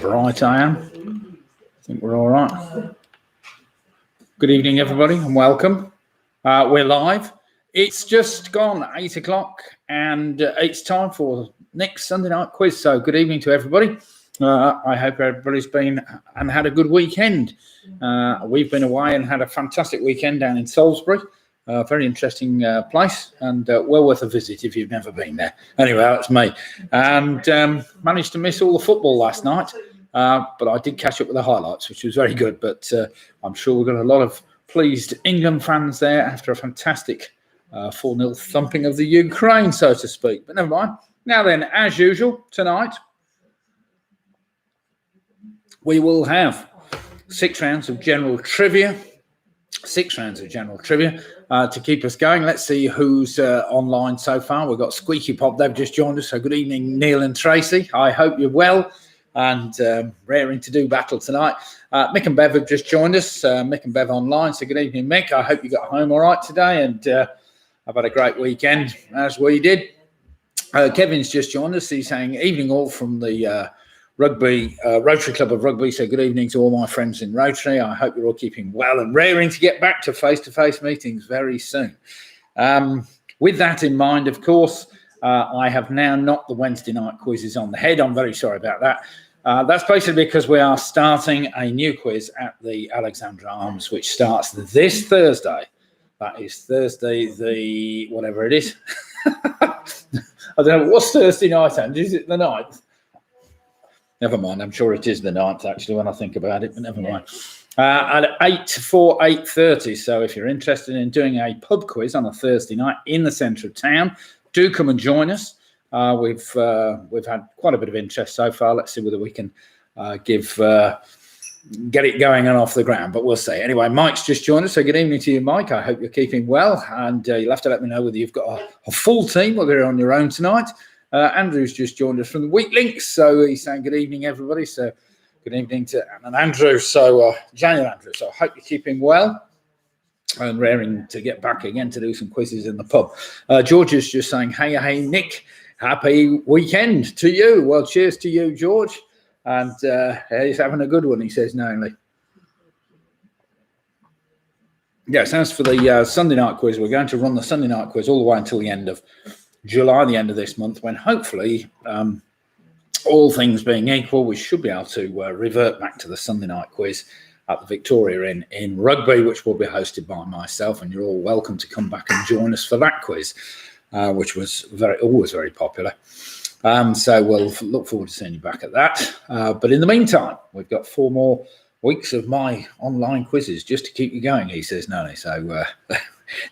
bright I am. I think we're all right. Good evening, everybody, and welcome. We're live. It's just gone 8 o'clock, and it's time for next Sunday night quiz. So good evening to everybody. I hope everybody's been and had a good weekend. We've been away and had a fantastic weekend down in Salisbury. Very interesting place, and well worth a visit if you've never been there. Anyway, that's me. And managed to miss all the football last night, but I did catch up with the highlights, which was very good. But I'm sure we've got a lot of pleased England fans there after a fantastic 4-0 thumping of the Ukraine, so to speak. But never mind. Now then, as usual, tonight we will have 6 rounds of general trivia. 6 rounds of general trivia to keep us going. Let's see who's online so far. We've got Squeaky Pop. They've just joined us. So good evening, Neil and Tracy. I hope you're well and raring to do battle tonight. Mick and Bev have just joined us. Mick and Bev online. So good evening, Mick. I hope you got home all right today and I've had a great weekend as we did. Kevin's just joined us. He's saying evening all from the Rugby Rotary Club of Rugby. So good evening to all my friends in Rotary. I hope you're all keeping well and raring to get back to face-to-face meetings very soon. With that in mind, of course, I have now knocked the Wednesday night quizzes on the head. I'm very sorry about that. That's basically because we are starting a new quiz at the Alexandra Arms, which starts this Thursday. That is Thursday, the whatever it is. I don't know. What's Thursday night, Andrew? Is it the 9th? Never mind. I'm sure it is the 9th, actually, when I think about it, but never mind. At 8:30. So if you're interested in doing a pub quiz on a Thursday night in the centre of town, do come and join us. We've had quite a bit of interest so far. Let's see whether we can get it going and off the ground, but we'll see. Anyway, Mike's just joined us. So good evening to you, Mike. I hope you're keeping well, and you'll have to let me know whether you've got a full team or you're on your own tonight. Andrew's just joined us from the Weak Links, so he's saying good evening, everybody. So good evening to Anne and Andrew. So January Andrew. So I hope you're keeping well and raring to get back again to do some quizzes in the pub. George is just saying, hey, Nick, happy weekend to you. Well, cheers to you, George. And he's having a good one, he says knowingly. Yes, as for the Sunday night quiz, we're going to run the Sunday night quiz all the way until the end of July, the end of this month, when hopefully, all things being equal, we should be able to revert back to the Sunday night quiz at the Victoria in Rugby, which will be hosted by myself, and you're all welcome to come back and join us for that quiz, which was always very popular. So we'll look forward to seeing you back at that. But in the meantime, we've got 4 more weeks of my online quizzes just to keep you going, he says, no. So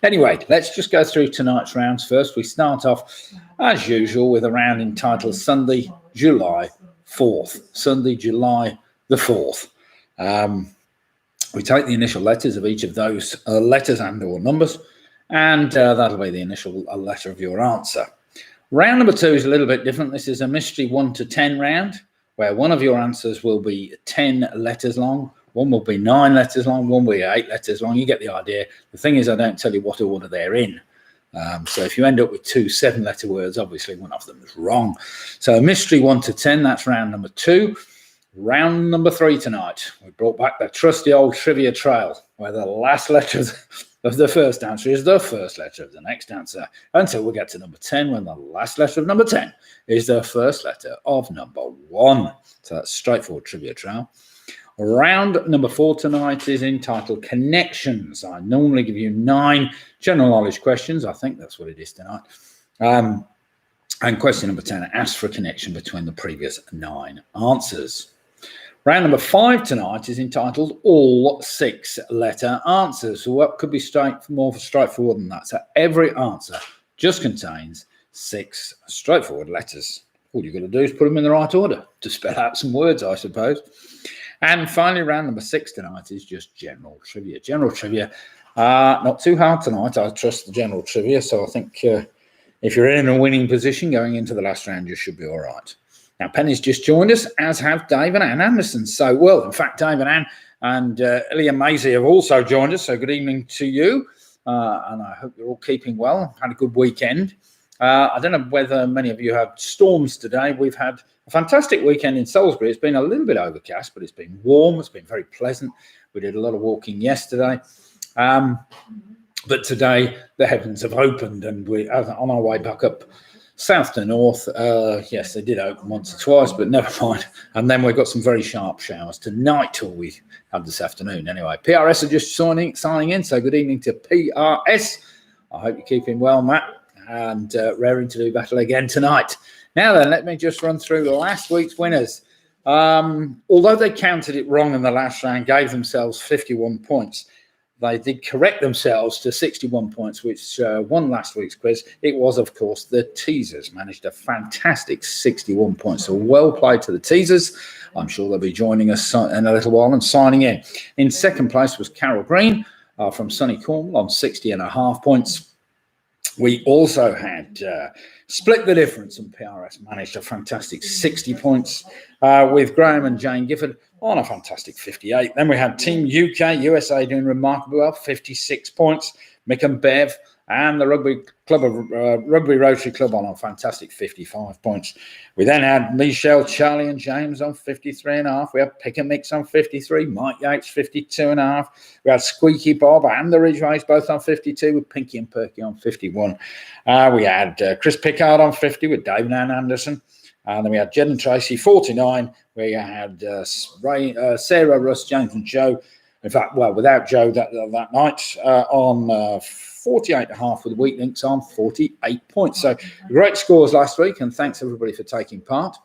anyway, let's just go through tonight's rounds first. We start off, as usual, with a round entitled Sunday, July 4th. Sunday, July the 4th. We take the initial letters of each of those letters and or numbers, and that'll be the initial letter of your answer. Round number 2 is a little bit different. This is a mystery 1 to 10 round, where one of your answers will be 10 letters long, one will be 9 letters long, one will be 8 letters long. You get the idea. The thing is, I don't tell you what order they're in. So if you end up with 2 7-letter words, obviously one of them is wrong. So mystery 1 to 10, that's round number 2. Round number 3 tonight. We brought back the trusty old trivia trail, where the last letter of the first answer is the first letter of the next answer, until we get to number 10, when the last letter of number 10 is the first letter of number 1. So that's straightforward trivia trail. Round number 4 tonight is entitled Connections. I normally give you 9 general knowledge questions. I think that's what it is tonight. And question number 10 asks for a connection between the previous 9 answers. Round number 5 tonight is entitled All 6-Letter Answers. So what could be more straightforward than that? So every answer just contains 6 straightforward letters. All you've got to do is put them in the right order to spell out some words, I suppose. And finally, round number 6 tonight is just general trivia. General trivia, not too hard tonight. I trust the general trivia. So I think if you're in a winning position going into the last round, you should be all right. Now, Penny's just joined us, as have Dave and Anne Anderson. So, well, in fact, Dave and Anne and Ilya Maisie have also joined us. So good evening to you. And I hope you're all keeping well. Had a good weekend. I don't know whether many of you had storms today. We've had a fantastic weekend in Salisbury. It's been a little bit overcast, but it's been warm. It's been very pleasant. We did a lot of walking yesterday. But today the heavens have opened and we're on our way back up south to north. Yes, they did open once or twice, but never mind. And then we've got some very sharp showers tonight, or we had this afternoon. Anyway, PRS are just signing in. So good evening to PRS. I hope you're keeping well, Matt, and raring to do battle again tonight. Now then, let me just run through last week's winners. Although they counted it wrong in the last round, gave themselves 51 points. They did correct themselves to 61 points, which won last week's quiz. It was, of course, the Teasers. Managed a fantastic 61 points. So well played to the Teasers. I'm sure they'll be joining us in a little while and signing in. In second place was Carol Green from sunny Cornwall on 60.5 points. We also had split the difference, and PRS managed a fantastic 60 points with Graham and Jane Gifford on a fantastic 58. Then we had Team UK, USA doing remarkably well, 56 points. Mick and Bev and the Rugby Rotary Club on a fantastic 55 points. We then had Michelle, Charlie and James on 53.5. We had Pick and Mix on 53, Mike Yates 52.5. We had Squeaky Bob and the Ridgeways both on 52 with Pinky and Perky on 51. We had Chris Pickard on 50 with David and Anderson. And then we had Jed and Tracy, 49. We had Sarah, Russ, James and Joe. In fact, well, without Joe that night on 48.5 with the Weak Links on 48 points. So great scores last week, and thanks everybody for taking part.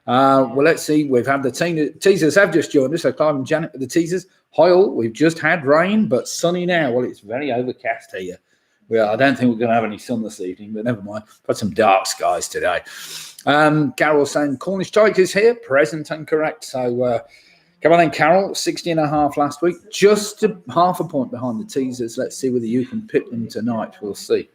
Well, let's see. We've had the Teasers have just joined us. So Clive and Janet with the Teasers. Hi all. We've just had rain, but sunny now. Well, it's very overcast here. Well, I don't think we're going to have any sun this evening, but never mind. Got some dark skies today. Carol saying Cornish Tigers here, present and correct. So come on then, Carol, 60.5 last week, just half a point behind the Teasers. Let's see whether you can pip them tonight. We'll see.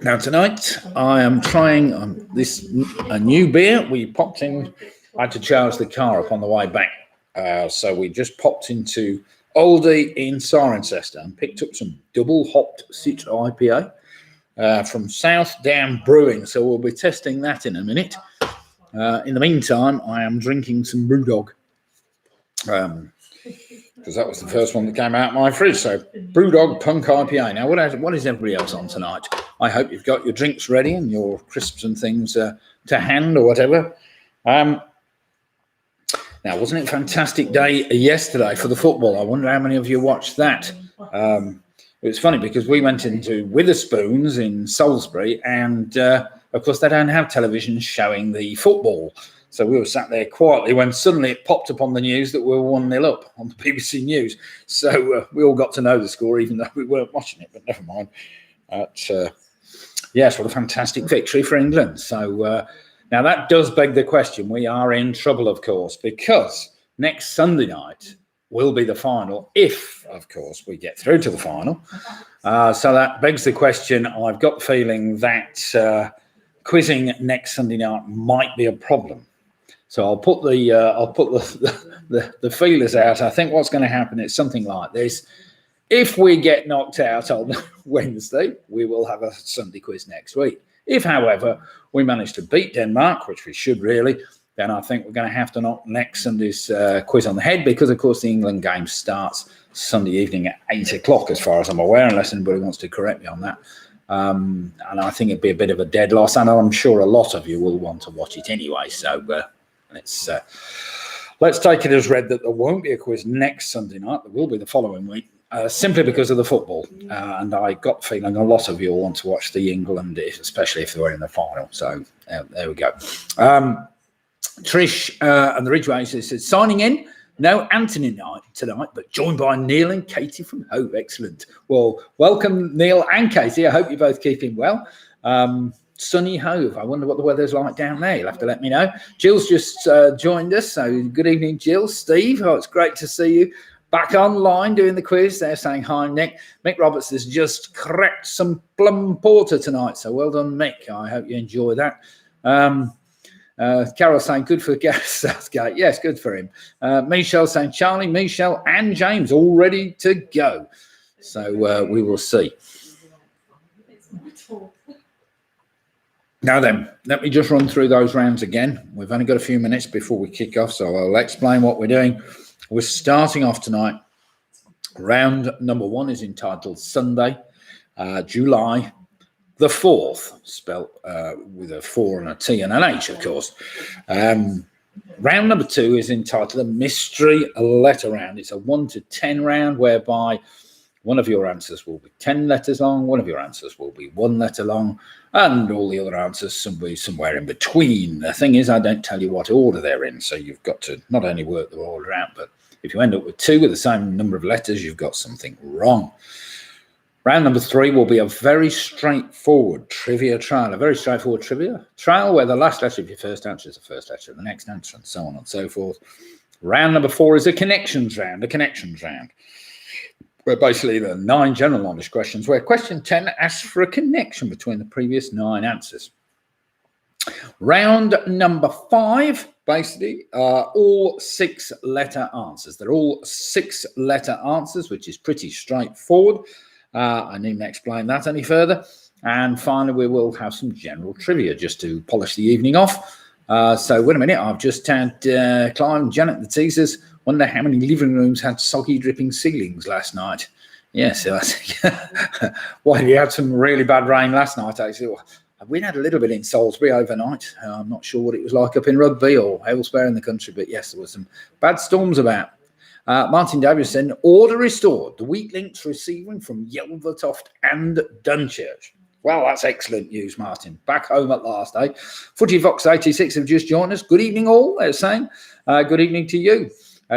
Now tonight, I am trying a new beer. We popped in. I had to charge the car up on the way back, so we just popped into Oldie in Cirencester and picked up some double hopped Citra IPA. From South Down Brewing, so we'll be testing that in a minute. In the meantime, I am drinking some Brewdog because that was the first one that came out of my fridge. So Brewdog Punk IPA. Now, what is everybody else on tonight? I hope you've got your drinks ready and your crisps and things to hand or whatever. Now, wasn't it a fantastic day yesterday for the football? I wonder how many of you watched that. It was funny because we went into Witherspoons in Salisbury and, of course, they don't have television showing the football. So we were sat there quietly when suddenly it popped up on the news that we were 1-0 up on the BBC News. So we all got to know the score, even though we weren't watching it, but never mind. Yes, what a fantastic victory for England. So now that does beg the question. We are in trouble, of course, because next Sunday night will be the final if, of course, we get through to the final. So that begs the question. I've got the feeling that quizzing next Sunday night might be a problem. So I'll put the feelers out. I think what's going to happen is something like this. If we get knocked out on Wednesday, we will have a Sunday quiz next week. If, however, we manage to beat Denmark, which we should really, then I think we're going to have to knock next Sunday's quiz on the head because, of course, the England game starts Sunday evening at 8 o'clock, as far as I'm aware, unless anybody wants to correct me on that. And I think it'd be a bit of a dead loss, and I'm sure a lot of you will want to watch it anyway. So let's take it as read that there won't be a quiz next Sunday night. There will be the following week, simply because of the football. And I got the feeling a lot of you will want to watch the England, especially if they're in the final. So there we go. Trish and the Ridgeways says, signing in, no Anthony night tonight, but joined by Neil and Katie from Hove. Excellent. Well, welcome, Neil and Katie. I hope you're both keeping well. Sunny Hove. I wonder what the weather's like down there. You'll have to let me know. Jill's just joined us. So good evening, Jill. Steve, it's great to see you back online doing the quiz. They're saying hi, Nick. Mick Roberts has just cracked some plum porter tonight. So well done, Mick. I hope you enjoy that. Carol saying good for Gareth Southgate. Yes, good for him. Michelle saying Charlie, Michelle and James all ready to go. So we will see. Now then, let me just run through those rounds again. We've only got a few minutes before we kick off, so I'll explain what we're doing. We're starting off tonight. Round number 1 is entitled Sunday, July the 4th, spelled with a 4 and a T and an H, of course. Round number 2 is entitled a mystery letter round. It's a 1 to 10 round whereby one of your answers will be 10 letters long, one of your answers will be 1 letter long, and all the other answers will be somewhere in between. The thing is, I don't tell you what order they're in, so you've got to not only work the order out, but if you end up with 2 with the same number of letters, you've got something wrong. Round number 3 will be a very straightforward trivia trial, a very straightforward trivia trial where the last letter of your first answer is the first letter of the next answer, and so on and so forth. Round number 4 is a connections round, where basically there are 9 general knowledge questions, where question 10 asks for a connection between the previous 9 answers. Round number 5, basically, are all 6-letter answers. They're all 6-letter answers, which is pretty straightforward. I needn't explain that any further. And finally, we will have some general trivia just to polish the evening off. So wait a minute, I've just had Clive and Janet the teasers wonder how many living rooms had soggy dripping ceilings last night. Yes, well, you had some really bad rain last night, actually. We had a little bit in Salisbury overnight. I'm not sure what it was like up in Rugby or elsewhere in the country, but yes, there were some bad storms about. Martin Davison, order restored. The weak links receiving from Yelvertoft and Dunchurch. Well, that's excellent news, Martin. Back home at last, eh? Footy Fox 86 have just joined us. Good evening, all, they're saying. Good evening to you.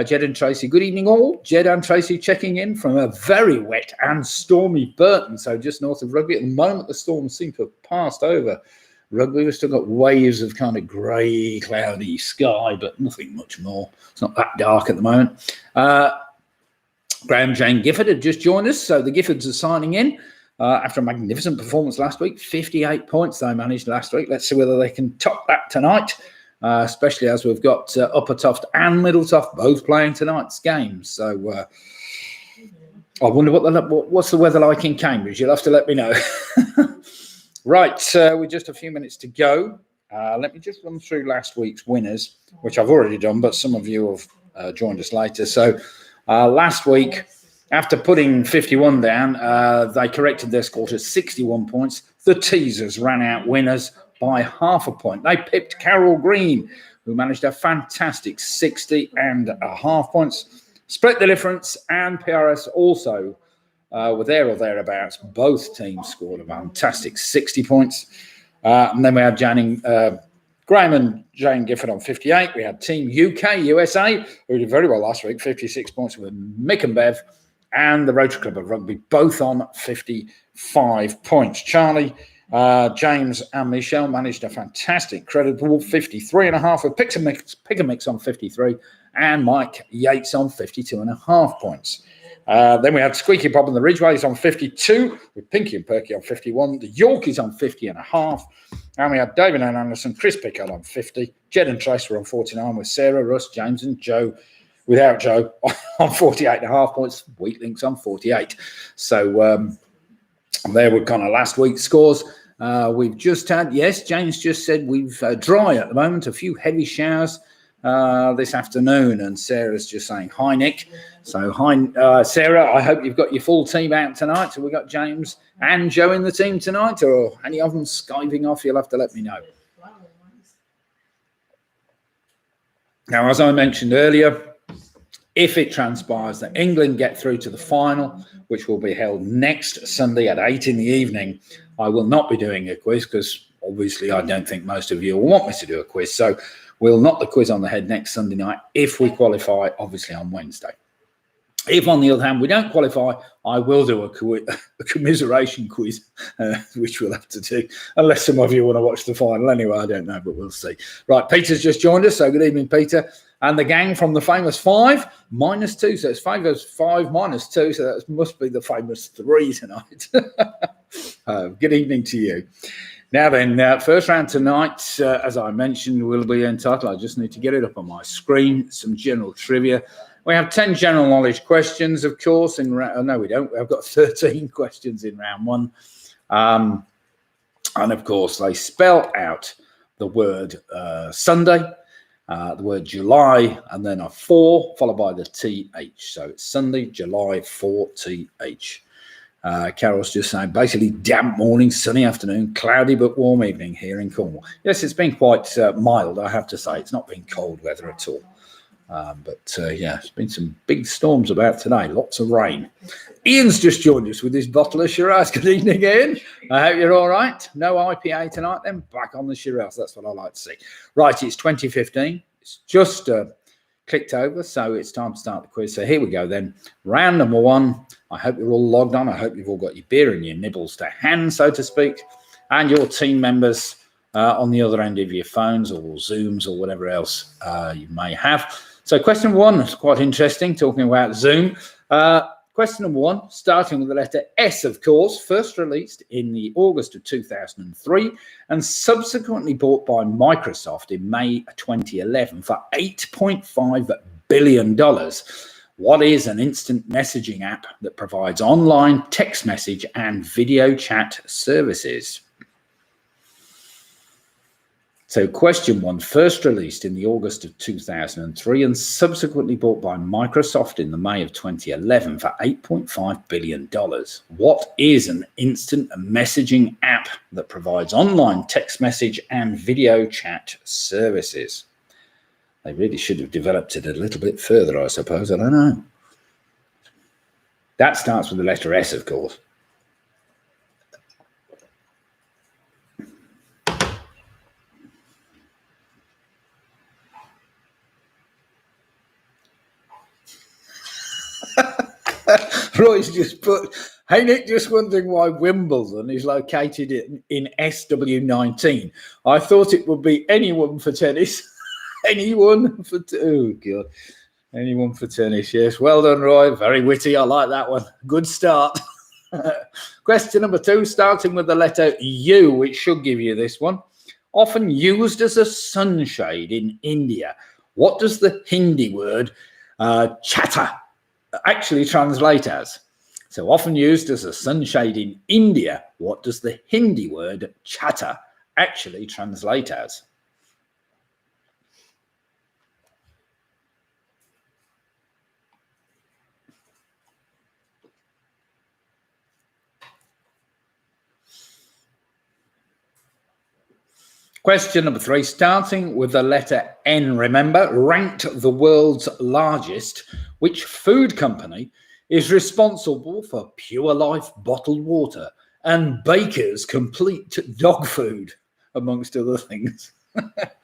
Jed and Tracy, good evening, all. Jed and Tracy checking in from a very wet and stormy Burton, so just north of Rugby. At the moment, the storm seems to have passed over Rugby. We've still got waves of kind of grey, cloudy sky, but nothing much more. It's not that dark at the moment. Graham Jane Gifford had just joined us, so the Giffords are signing in after a magnificent performance last week. 58 points they managed last week. Let's see whether they can top that tonight, especially as we've got Upper Toft and Middle Toft both playing tonight's games. So I wonder what's the weather like in Cambridge. You'll have to let me know. Right, with just a few minutes to go, let me just run through last week's winners, which I've already done, but some of you have joined us later. So last week, after putting 51 down, they corrected their score to 61 points. The teasers ran out winners by half a point. They pipped Carol Green, who managed a fantastic 60.5 points. Split the difference, and PRS also were there or thereabouts. Both teams scored a fantastic 60 points. And then we had Graham and Jane Gifford on 58. We had Team UK, USA, who did very well last week, 56 points with Mick and Bev, and the Rotary Club of Rugby, both on 55 points. Charlie, James and Michelle managed a fantastic creditable 53.5 with Pick and Mix on 53 and Mike Yates on 52.5 points. Then we had Squeaky Bob and the Ridgeways on 52 with Pinky and Perky on 51. The Yorkies on 50.5. And we had David and Anderson, Chris Pickard on 50. Jed and Trace were on 49 with Sarah, Russ, James and Joe, without Joe, on 48.5 points. Weak links on 48. So there were kind of last week's scores. We've just had, yes, James just said we've dry at the moment, a few heavy showers this afternoon, and Sarah's just saying hi, Nick. So hi, Sarah, I hope you've got your full team out tonight. So we've got James and Joe in the team tonight, or any of them skiving off, you'll have to let me know. Now, as I mentioned earlier, if it transpires that England get through to the final, which will be held next Sunday at 8 in the evening, I will not be doing a quiz because obviously I don't think most of you will want me to do a quiz. So we'll knock the quiz on the head next Sunday night if we qualify, obviously on Wednesday. If, on the other hand, we don't qualify, I will do a commiseration quiz, which we'll have to do, unless some of you want to watch the final anyway. I don't know, but we'll see. Right, Peter's just joined us, so good evening, Peter. And the gang from the famous 5 minus 2. So it's 5 minus 2, so that must be the famous 3 tonight. Good evening to you. Now then, first round tonight, as I mentioned, will be entitled, I just need to get it up on my screen, some general trivia. We have 10 general knowledge questions, of course. No, we don't. I've got 13 questions in round 1. And of course, they spell out the word Sunday, the word July, and then a 4 followed by the TH. So it's Sunday, July, 4TH. Carol's just saying, basically damp morning, sunny afternoon, cloudy but warm evening here in Cornwall. Yes, it's been quite mild, I have to say. It's not been cold weather at all. But yeah, it's been some big storms about today, lots of rain. Ian's just joined us with his bottle of Shiraz. Good evening, Ian. I hope you're all right. No IPA tonight, then back on the Shiraz. That's what I like to see. Right, it's 2015. It's just clicked over, so it's time to start the quiz. So here we go then. Round number 1. I hope you're all logged on. I hope you've all got your beer and your nibbles to hand, so to speak, and your team members on the other end of your phones or Zooms or whatever else you may have. So question 1 is quite interesting, talking about Zoom. Question number 1, starting with the letter S, of course, first released in the August of 2003 and subsequently bought by Microsoft in May 2011 for $8.5 billion. What is an instant messaging app that provides online text message and video chat services? So question 1, first released in the August of 2003 and subsequently bought by Microsoft in the May of 2011 for $8.5 billion. What is an instant messaging app that provides online text message and video chat services? They really should have developed it a little bit further, I suppose. I don't know. That starts with the letter S, of course. Roy's just put, hey Nick, just wondering why Wimbledon is located in SW19. I thought it would be anyone for tennis. Anyone for, oh God, anyone for tennis, yes. Well done, Roy. Very witty. I like that one. Good start. Question number 2, starting with the letter U, which should give you this one. Often used as a sunshade in India. What does the Hindi word chatter actually translate as? So often used as a sunshade in India, what does the Hindi word chatter actually translate as? Question number 3, starting with the letter N, remember, ranked the world's largest. Which food company is responsible for Pure Life bottled water and Baker's Complete dog food, amongst other things?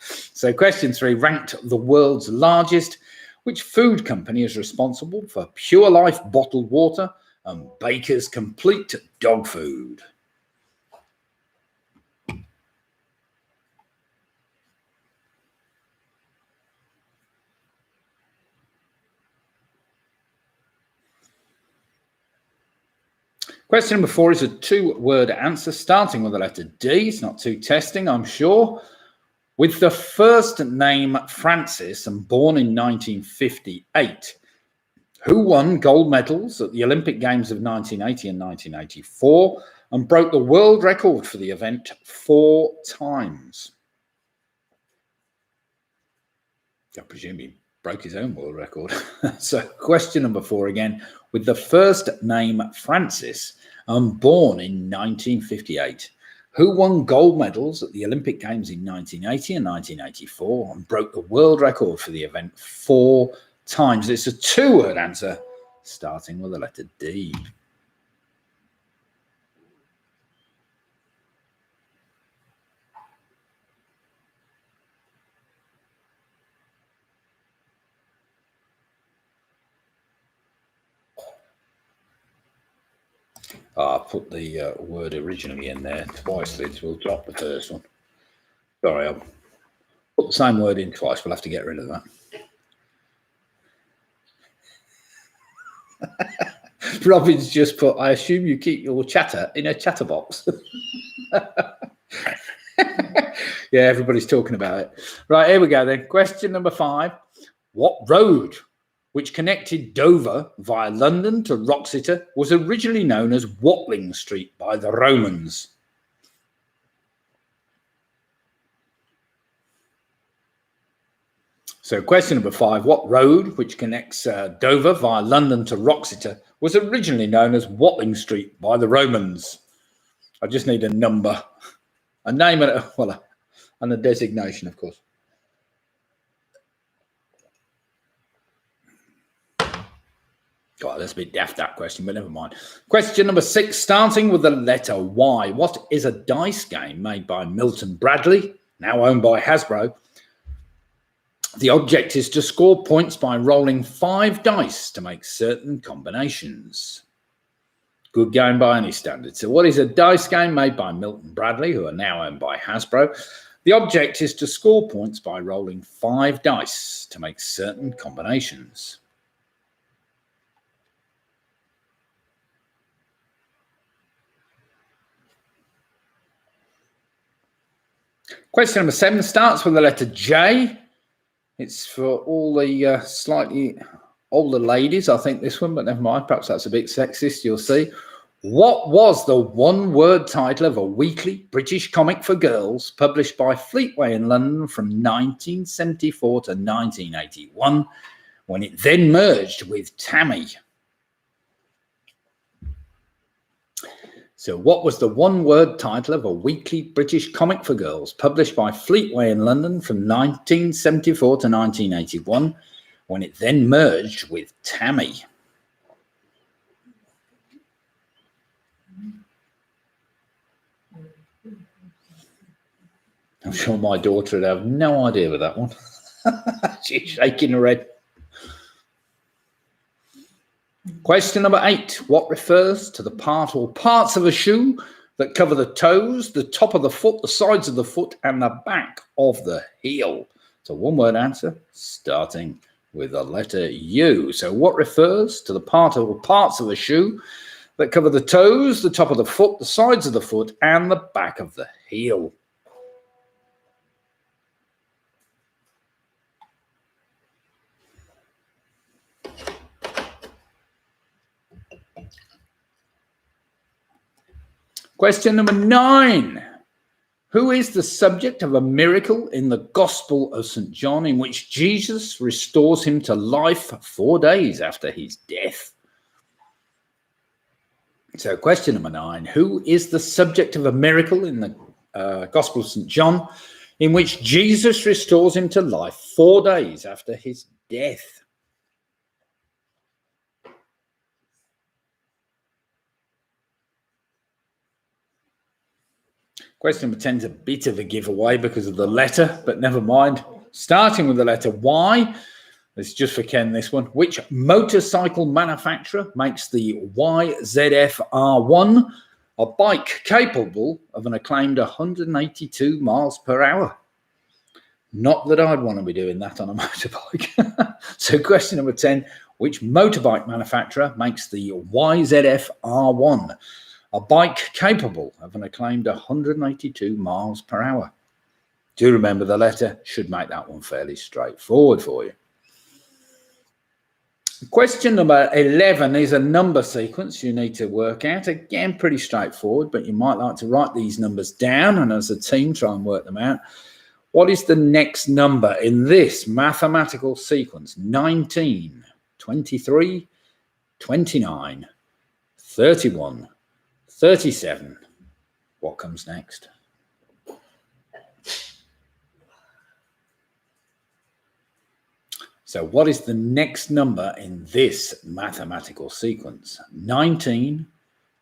So question 3, ranked the world's largest. Which food company is responsible for Pure Life bottled water and Baker's Complete dog food? Question number 4 is a 2-word answer, starting with the letter D. It's not too testing, I'm sure. With the first name Francis and born in 1958, who won gold medals at the Olympic Games of 1980 and 1984 and broke the world record for the event 4 times? I presume he broke his own world record. So question number 4 again. With the first name Francis and born in 1958, who won gold medals at the Olympic Games in 1980 and 1984 and broke the world record for the event 4 times? It's a 2-word answer, starting with the letter D. I put the word originally in there twice, so we'll drop the first one. Sorry, I'll put the same word in twice. We'll have to get rid of that. Robin's just put, I assume you keep your chatter in a chatterbox. Yeah, everybody's talking about it. Right, here we go then. Question number 5. What road, which connected Dover via London to Wroxeter, was originally known as Watling Street by the Romans? So question number 5, what road, which connects Dover via London to Wroxeter, was originally known as Watling Street by the Romans? I just need a number, a name, and a designation, of course. God, that's a bit daft, that question, but never mind. Question number 6, starting with the letter Y. What is a dice game made by Milton Bradley, now owned by Hasbro? The object is to score points by rolling 5 dice to make certain combinations. Good game by any standard. So what is a dice game made by Milton Bradley, who are now owned by Hasbro? The object is to score points by rolling 5 dice to make certain combinations. Question number 7 starts with the letter J. It's for all the slightly older ladies, I think, this one, but never mind. Perhaps that's a bit sexist, you'll see. What was the one-word title of a weekly British comic for girls published by Fleetway in London from 1974 to 1981, when it then merged with Tammy? So what was the one-word title of a weekly British comic for girls published by Fleetway in London from 1974 to 1981, when it then merged with Tammy? I'm sure my daughter would have no idea with that one. She's shaking her head. Question number 8. What refers to the part or parts of a shoe that cover the toes, the top of the foot, the sides of the foot, and the back of the heel? It's a one-word answer, starting with the letter U. So what refers to the part or parts of a shoe that cover the toes, the top of the foot, the sides of the foot, and the back of the heel? Question number 9. Who is the subject of a miracle in the Gospel of St. John in which Jesus restores him to life 4 days after his death? So question number 9. Who is the subject of a miracle in the Gospel of St. John in which Jesus restores him to life 4 days after his death? Question number 10 is a bit of a giveaway because of the letter, but never mind. Starting with the letter Y, this is just for Ken, this one. Which motorcycle manufacturer makes the YZF R1, a bike capable of an acclaimed 182 miles per hour? Not that I'd want to be doing that on a motorbike. So question number 10, which motorbike manufacturer makes the YZF R1? A bike capable of an acclaimed 182 miles per hour. Do remember the letter should make that one fairly straightforward for you. Question number 11 is a number sequence you need to work out. Again, pretty straightforward, but you might like to write these numbers down and as a team try and work them out. What is the next number in this mathematical sequence? 19, 23, 29, 31, 37. What comes next? So what is the next number in this mathematical sequence? 19,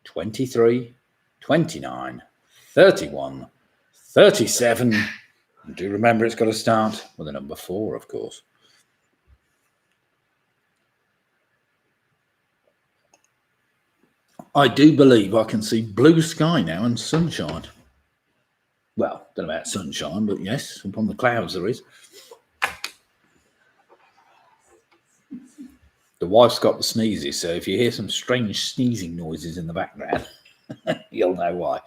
23, 29, 31, 37. And do remember it's got to start with a number 4, of course. I do believe I can see blue sky now and sunshine. Well, don't know about sunshine, but yes, upon the clouds there is. The wife's got the sneezes, so if you hear some strange sneezing noises in the background, you'll know why.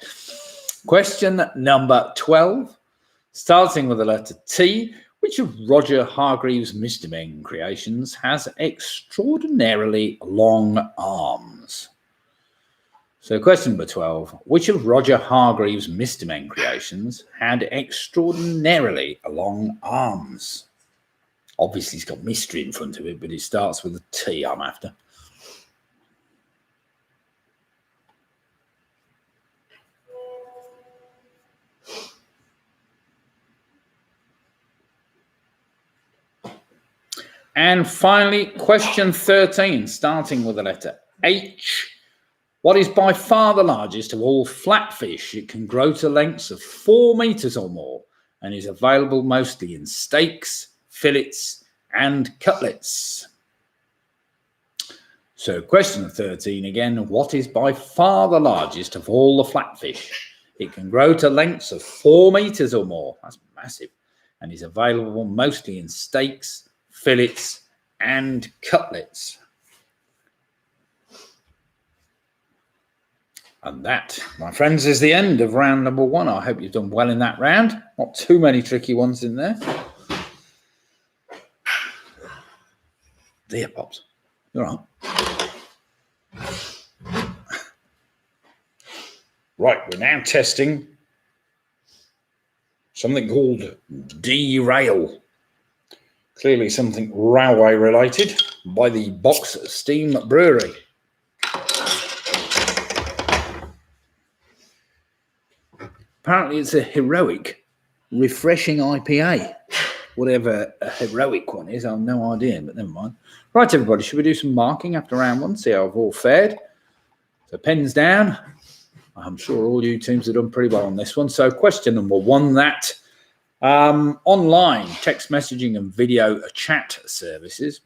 Question number 12, starting with the letter T. Which of Roger Hargreaves' Mr. Men creations has extraordinarily long arms? So question number 12, which of Roger Hargreaves' Mr. Men creations had extraordinarily long arms? Obviously, it's got mystery in front of it, but it starts with a T, I'm after. And finally, question 13, starting with the letter H. What is by far the largest of all flatfish? It can grow to lengths of 4 meters or more and is available mostly in steaks, fillets, and cutlets. So question 13 again, what is by far the largest of all the flatfish? It can grow to lengths of 4 meters or more. That's massive. And is available mostly in steaks, fillets, and cutlets. And that, my friends, is the end of round number 1. I hope you've done well in that round. Not too many tricky ones in there. There, Pops. You're right. Right, we're now testing something called derail. Clearly something railway related by the Box Steam Brewery. Apparently it's a heroic, refreshing IPA. Whatever a heroic one is, I have no idea, but never mind. Right, everybody, should we do some marking after round 1, see how I've all fared? So pens down. I'm sure all you teams have done pretty well on this one. So question number 1, that online text messaging and video chat services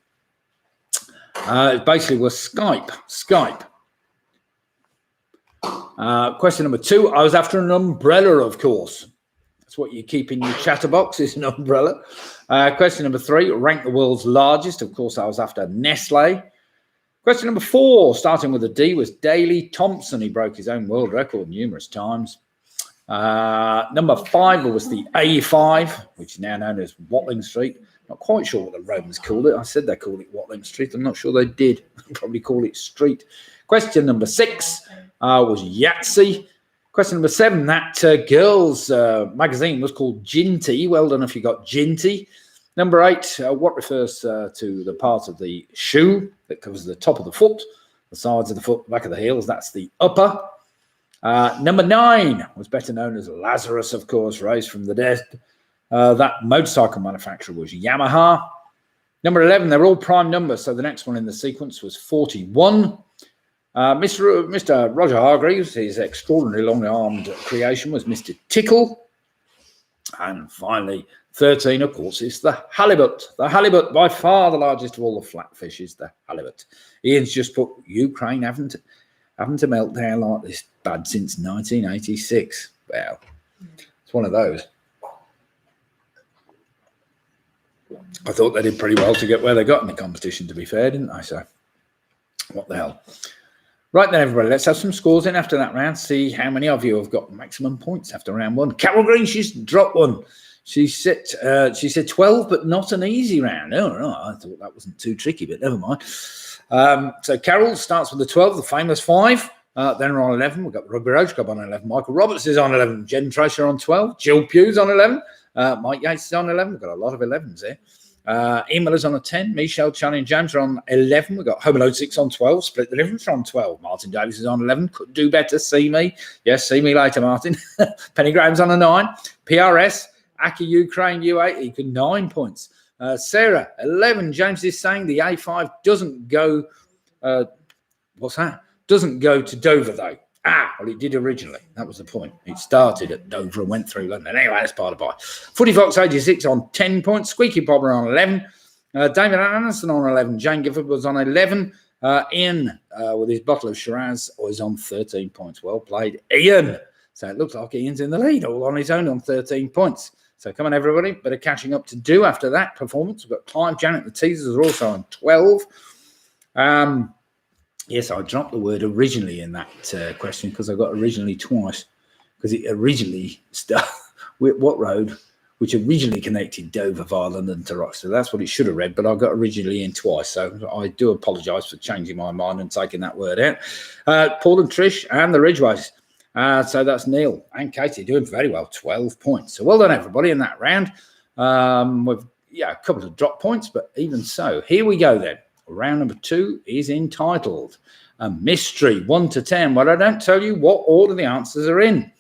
basically was Skype. Question number 2, I was after an umbrella, of course. That's what you keep in your chatterbox, is an umbrella. Question number 3, rank the world's largest. Of course, I was after Nestle. Question number 4, starting with a D, was Daley Thompson. He broke his own world record numerous times. Number 5 was the A5, which is now known as Watling Street. Not quite sure what the Romans called it. I said they called it Watling Street. I'm not sure they did. Probably call it Street. Question number 6 was Yahtzee. Question number 7, that girls' magazine was called Ginty. Well done if you got Ginty. Number 8, what refers to the part of the shoe that covers the top of the foot, the sides of the foot, the back of the heels. That's the upper. Number 9 was better known as Lazarus, of course, raised from the dead. That motorcycle manufacturer was Yamaha. Number 11, they're all prime numbers, so the next one in the sequence was 41. Mr. Roger Hargreaves, his extraordinarily long-armed creation was Mr. Tickle. And finally, 13, of course, is the halibut. The halibut, by far the largest of all the flatfish, is the halibut. Ian's just put Ukraine having to melt down like this bad since 1986. Well, it's one of those. I thought they did pretty well to get where they got in the competition, to be fair, didn't they? So, what the hell? Right then, everybody, let's have some scores in after that round. See how many of you have got maximum points after round 1. Carol Green, she's dropped one. She said 12, but not an easy round. Oh, right. I thought that wasn't too tricky, but never mind. So Carol starts with the 12, the famous 5. Then we're on 11. We've got Rugby Roach Club on 11. Michael Roberts is on 11. Jen Tracer on 12. Jill Pugh's on 11. Mike Yates is on 11. We've got a lot of 11s here. Ian Miller's on a 10. Michelle, Charlie and James are on 11. We've got Home Alone 6 on 12. Split the Difference on 12. Martin Davis is on 11. Could do better. See me. Yes, see me later, Martin. Penny Graham's on a 9. PRS, Aki Ukraine U8, equal 9 points. Sarah, 11. James is saying the A5 doesn't go, what's that? Doesn't go to Dover, though. Well, it did originally. That was the point. It started at Dover and went through London. Anyway, that's by the by. Footy Fox 86 on 10 points. Squeaky Popper on 11. David Anderson on 11. Jane Gifford was on 11. Ian, with his bottle of Shiraz, was on 13 points. Well played, Ian. So it looks like Ian's in the lead, all on his own on 13 points. So come on, everybody. Bit of catching up to do after that performance. We've got Clive, Janet, the teasers are also on 12. Yes, I dropped the word originally in that question because I got originally twice. Because it originally started with what road, which originally connected Dover via London to Rochester. That's what it should have read, but I got originally in twice. So I do apologise for changing my mind and taking that word out. Paul and Trish and the Ridgeways. So that's Neil and Katie doing very well, 12 points. So well done, everybody, in that round. yeah, a couple of drop points, but even so, here we go then. Round number 2 is entitled a mystery, 1 to 10. Well, I don't tell you what order the answers are in.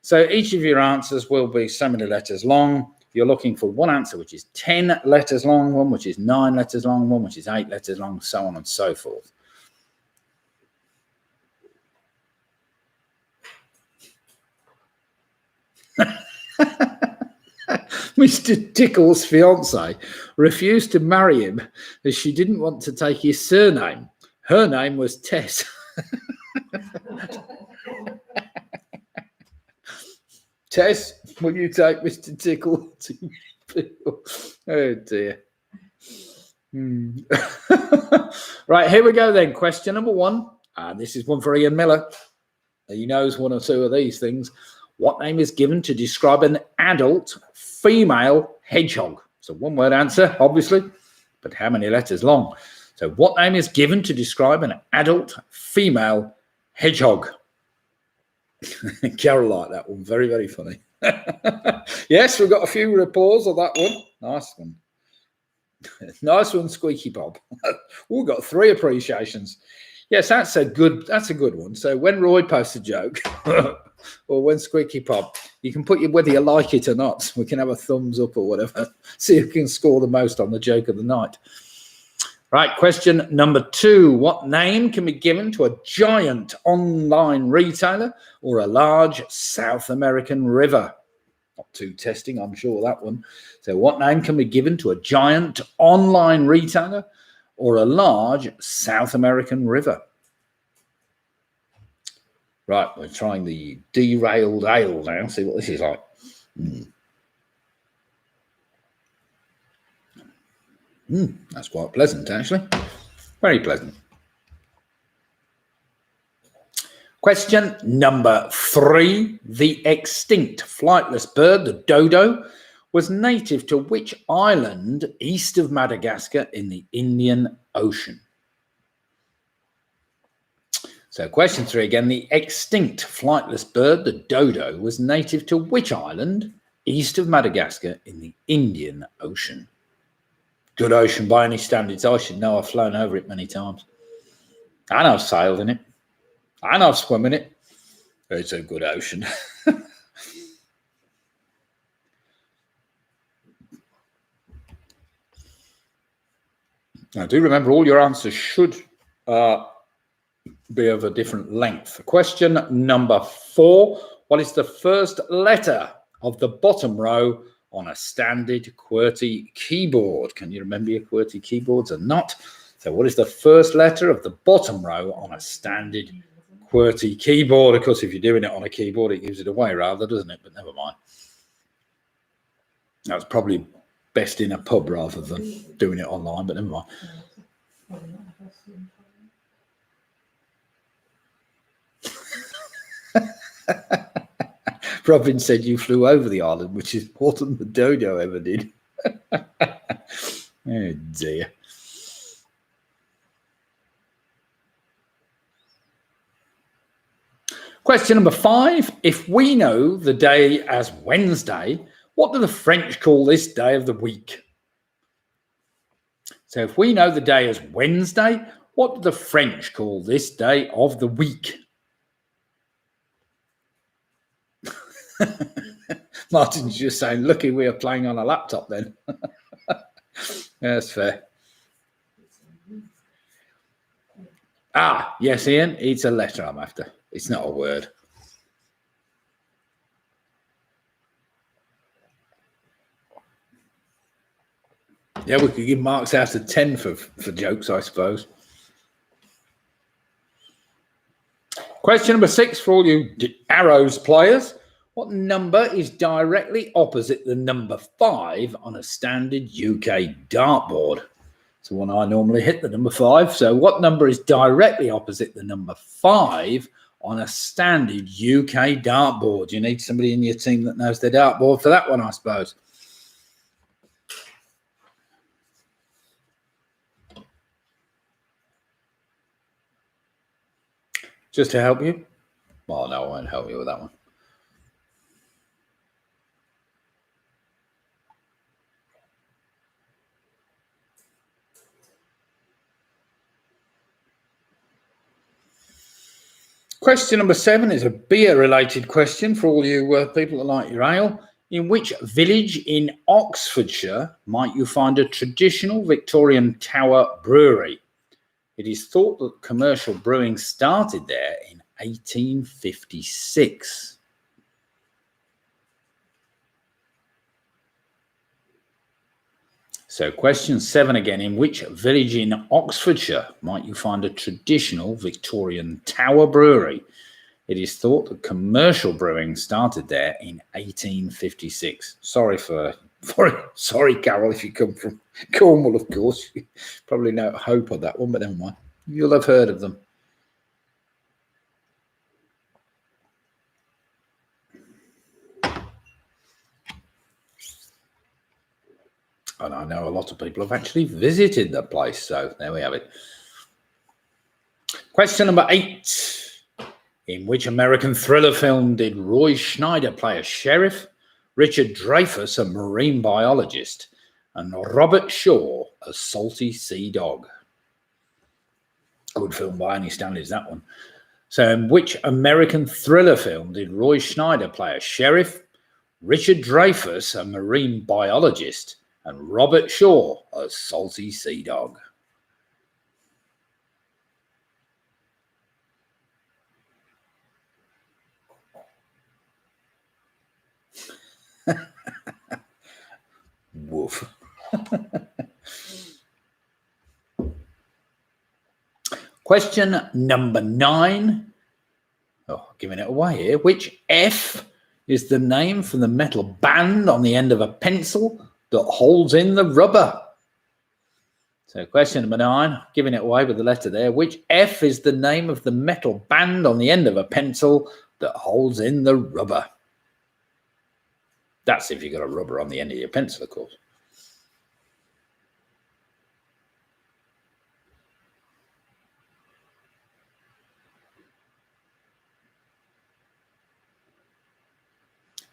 So each of your answers will be so many letters long. You're looking for one answer which is 10 letters long, one which is 9 letters long, one which is 8 letters long, so on and so forth. Mr. Tickle's fiance refused to marry him as she didn't want to take his surname. Her name was Tess. Tess, will you take Mr. Tickle to Oh dear. Right, here we go then. Question number 1. This is one for Ian Miller. He knows one or two of these things. What name is given to describe an adult female hedgehog? So one word answer, obviously, but how many letters long? So what name is given to describe an adult female hedgehog? Carol liked that one. Very, very funny. Yes, we've got a few reports of that one. Nice one. Nice one, Squeaky Bob. We've got 3 appreciations. Yes, that's a good one. So when Roy posts a joke or when Squeaky Bob, you can put whether you like it or not. We can have a thumbs up or whatever. See who can score the most on the joke of the night. Right, question number 2. What name can be given to a giant online retailer or a large South American river? Not too testing, I'm sure, that one. So what name can be given to a giant online retailer or a large South American river? Right, we're trying the derailed ale now. See what this is like. That's quite pleasant, actually. Very pleasant. Question number 3. The extinct flightless bird, the dodo, was native to which island east of Madagascar in the Indian Ocean? So question 3 again. The extinct flightless bird, the dodo, was native to which island east of Madagascar in the Indian Ocean? Good ocean by any standards. I should know. I've flown over it many times. And I've sailed in it. And I've swum in it. It's a good ocean. Now, do remember all your answers should be of a different length. Question number 4. What is the first letter of the bottom row on a standard QWERTY keyboard? Can you remember your QWERTY keyboards or not? So what is the first letter of the bottom row on a standard QWERTY keyboard? Of course, if you're doing it on a keyboard, it gives it away rather, doesn't it? But never mind. That's probably best in a pub rather than doing it online, but never mind. Robin said you flew over the island, which is more than the dodo ever did. Oh dear. Question number 5. If we know the day as Wednesday, what do the French call this day of the week? So if we know the day as Wednesday, what do the French call this day of the week? Martin's just saying, lucky we are playing on a laptop then. That's fair. Yes, Ian, it's a letter I'm after. It's not a word. Yeah, we could give marks out of 10 for jokes, I suppose. Question number 6 for all you arrows players. What number is directly opposite the number 5 on a standard UK dartboard? It's the one I normally hit, the number 5. So what number is directly opposite the number 5 on a standard UK dartboard? You need somebody in your team that knows their dartboard for that one, I suppose. Just to help you? Well, no, I won't help you with that one. Question number 7 is a beer-related question for all you people that like your ale. In which village in Oxfordshire might you find a traditional Victorian tower brewery? It is thought that commercial brewing started there in 1856. So question 7 again. In which village in Oxfordshire might you find a traditional Victorian tower brewery? It is thought that commercial brewing started there in 1856. Sorry, Carol, if you come from Cornwall, of course. You probably know hope of that one, but never mind. You'll have heard of them. And I know a lot of people have actually visited the place, so there we have it. Question number 8. In which American thriller film did Roy Schneider play a sheriff, Richard Dreyfuss a marine biologist, and Robert Shaw a salty sea dog? Good film by any standards, that one. So in which American thriller film did Roy Schneider play a sheriff, Richard Dreyfuss a marine biologist, and Robert Shaw a salty sea dog? Woof. Question number 9. Oh, giving it away here. Which F is the name for the metal band on the end of a pencil that holds in the rubber? So question number 9, giving it away with the letter there. Which F is the name of the metal band on the end of a pencil that holds in the rubber? That's if you've got a rubber on the end of your pencil, of course.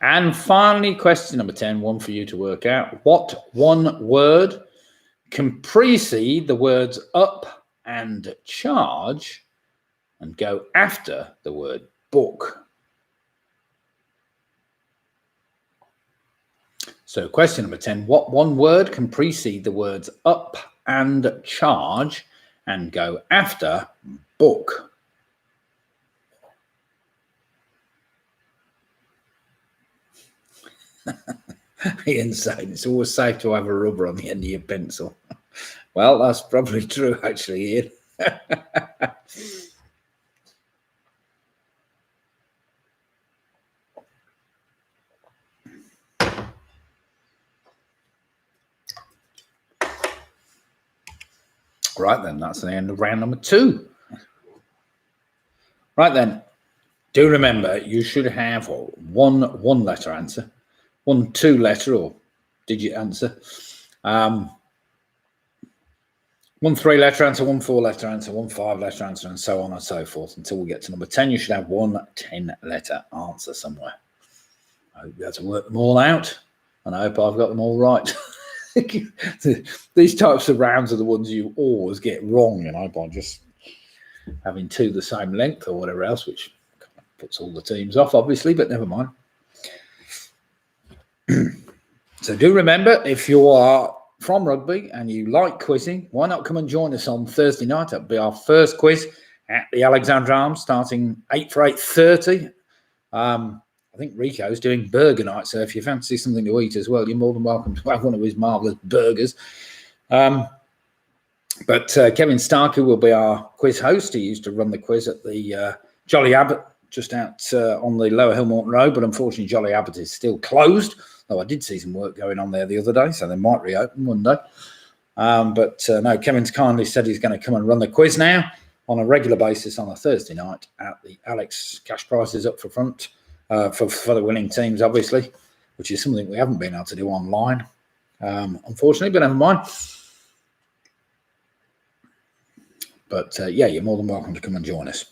And finally, question number 10, one for you to work out. What one word can precede the words up and charge and go after the word book? So question number 10, what one word can precede the words up and charge and go after book? Ian's saying it's always safe to have a rubber on the end of your pencil. Well, that's probably true, actually, Ian. Right then, that's the end of round number 2. Right then, do remember you should have one letter answer, 1 2-letter or digit answer, 1 3-letter answer, 1 4-letter answer, 1 5-letter answer, and so on and so forth until we get to number 10. You should have 1 10-letter answer somewhere. I hope you have to work them all out, and I hope I've got them all right. These types of rounds are the ones you always get wrong, by just having 2 the same length or whatever else, which puts all the teams off, obviously, but never mind. So do remember, if you are from rugby and you like quizzing, why not come and join us on Thursday night? That'll be our first quiz at the Alexandra Arms, starting 8 for 8:30. I think Rico's doing burger night, so if you fancy something to eat as well, you're more than welcome to have one of his marvellous burgers. But Kevin Starkey will be our quiz host. He used to run the quiz at the Jolly Abbot, just out on the Lower Hillmorton Road, but unfortunately Jolly Abbot is still closed, though I did see some work going on there the other day, so they might reopen one day. No, Kevin's kindly said he's going to come and run the quiz now on a regular basis on a Thursday night at the Alex. Cash prizes up for front for the winning teams, obviously, which is something we haven't been able to do online, unfortunately, but never mind. But yeah, you're more than welcome to come and join us.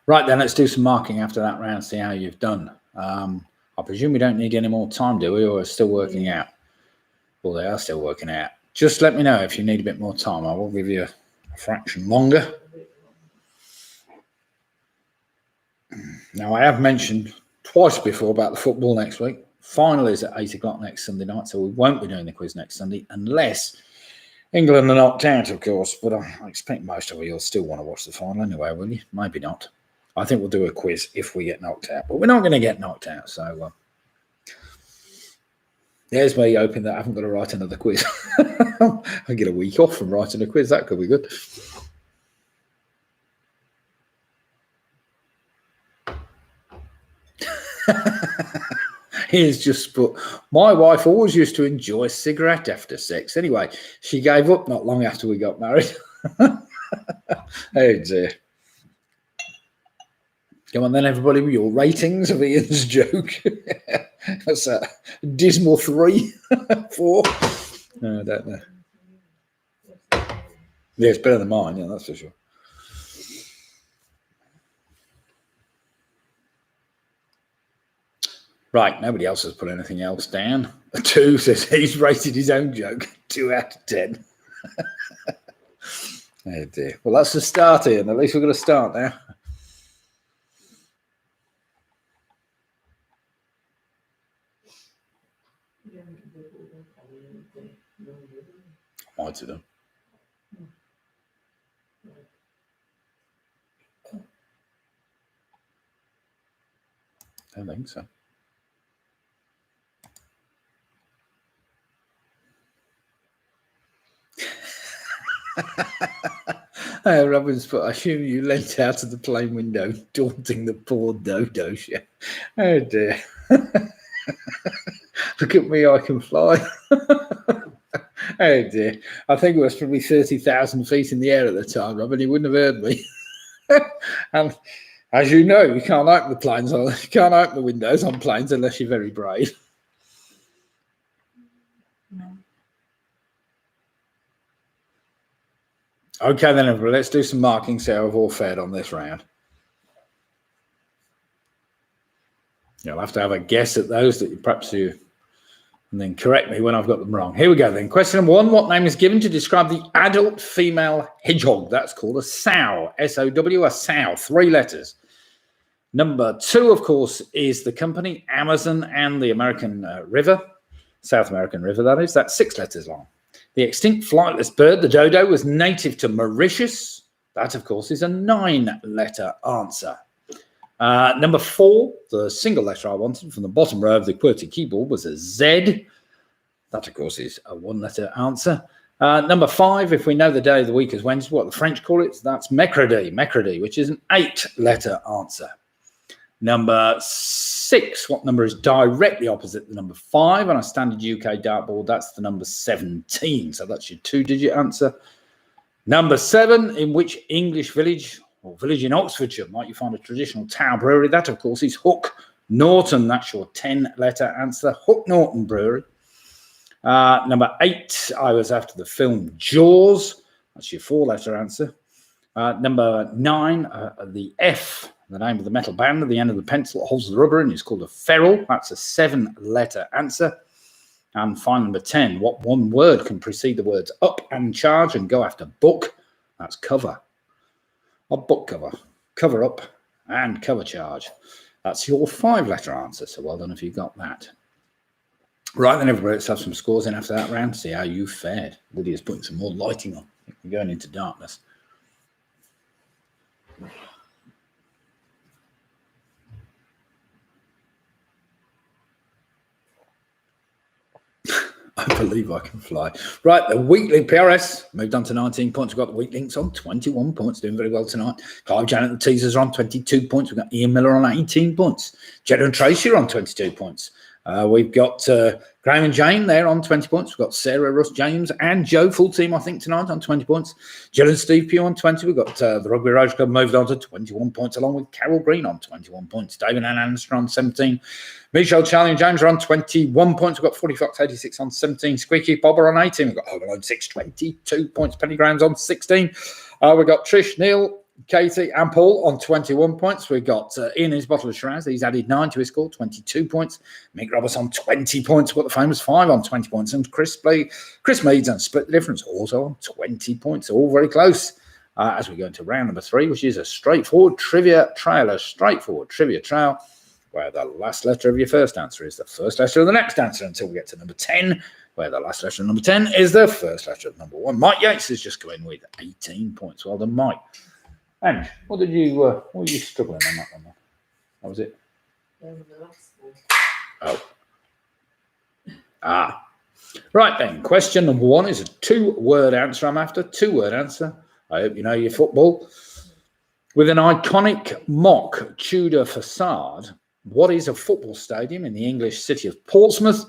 Right then, let's do some marking after that round, see how you've done. I presume we don't need any more time, do we, or are still working out? Well, they are still working out. Just let me know if you need a bit more time. I will give you a fraction longer. Now, I have mentioned twice before about the football next week. Final is at 8 o'clock next Sunday night, so we won't be doing the quiz next Sunday unless England are knocked out, of course. But I expect most of you will still want to watch the final anyway, will you? Maybe not. I think we'll do a quiz if we get knocked out, but we're not going to get knocked out. So there's me hoping that I haven't got to write another quiz. I get a week off from writing a quiz. That could be good. Here's just put, my wife always used to enjoy a cigarette after sex. Anyway, she gave up not long after we got married. Oh dear. Come on then, everybody, with your ratings of Ian's joke. That's a dismal 3, 4. No, I don't know. Yeah, it's better than mine, yeah, that's for sure. Right, nobody else has put anything else down. 2 says he's rated his own joke 2 out of 10. Oh dear. Well, that's the start, Ian. At least we're going to start now. Might have done. I don't think so. Robin's put, I assume you leant out of the plane window, daunting the poor dodo. Oh dear. Look at me, I can fly. Oh dear. I think it was probably 30,000 feet in the air at the time, Robin. He wouldn't have heard me. And as you know, you can't open the planes, you can't open the windows on planes unless you're very brave. Okay, then, everybody, let's do some marking, see how we've all fared on this round. You'll have to have a guess at those that you perhaps you, and then correct me when I've got them wrong. Here we go, then. Question number 1, what name is given to describe the adult female hedgehog? That's called a sow, S-O-W, a sow, 3 letters. Number 2, of course, is the company Amazon and the American River, South American River, that is. That's 6 letters long. The extinct flightless bird, the dodo, was native to Mauritius. That, of course, is a 9-letter answer. Number 4, the single letter I wanted from the bottom row of the QWERTY keyboard was a Z. That, of course, is a 1-letter answer. Number 5, if we know the day of the week is Wednesday, what the French call it, that's mercredi, which is an 8-letter answer. Number 6, what number is directly opposite the number 5 on a standard UK dartboard? That's the number 17. So that's your 2-digit answer. Number 7, in which English village or village in Oxfordshire might you find a traditional Tower brewery? That, of course, is Hook Norton. That's your 10-letter answer. Hook Norton Brewery. Number 8, I was after the film Jaws. That's your 4-letter answer. Number 9, the F, the name of the metal band at the end of the pencil that holds the rubber in, is called a ferrule. That's a 7-letter answer. And final number 10, what one word can precede the words up and charge and go after book? That's cover. A book cover, cover up, and cover charge. That's your 5-letter answer. So well done if you got that. Right then, everybody, let's have some scores in after that round. See how you fared. Lydia's putting some more lighting on. We're going into darkness. I believe I can fly. Right, the weekly PRS moved on to 19 points. We've got the weak links on 21 points, doing very well tonight. Clive Janet, the teasers are on 22 points. We've got Ian Miller on 18 points. Jed and Tracy are on 22 points. We've got Graham and Jane there on 20 points. We've got Sarah, Russ, James, and Joe, full team, I think, tonight on 20 points. Jill and Steve Pugh on 20. We've got the Rugby Rose Club moved on to 21 points, along with Carol Green on 21 points. David and Annister on 17. Michelle, Charlie, and James are on 21 points. We've got 40 Fox 86 on 17. Squeaky Bob are on 18. We've got Home Alone 6, 22 points. Penny Graham's on 16. We've got Trish, Neil, Katie and Paul on 21 points. We've got Ian, his bottle of Shiraz. He's added 9 to his score, 22 points. Mick Roberts on 20 points. We've got the famous 5 on 20 points. And Chris Meads and Split the Difference also on 20 points. All very close. as we go into round number 3, which is a straightforward trivia trail, where the last letter of your first answer is the first letter of the next answer until we get to number 10, where the last letter of number 10 is the first letter of number 1. Mike Yates has just come in with 18 points. Well done, Mike. And what were you struggling on that one? What was it? The last one. Oh. Right then, question number 1 is a 2-word answer. I'm after 2-word answer. I hope you know your football. With an iconic mock Tudor facade, what is a football stadium in the English city of Portsmouth?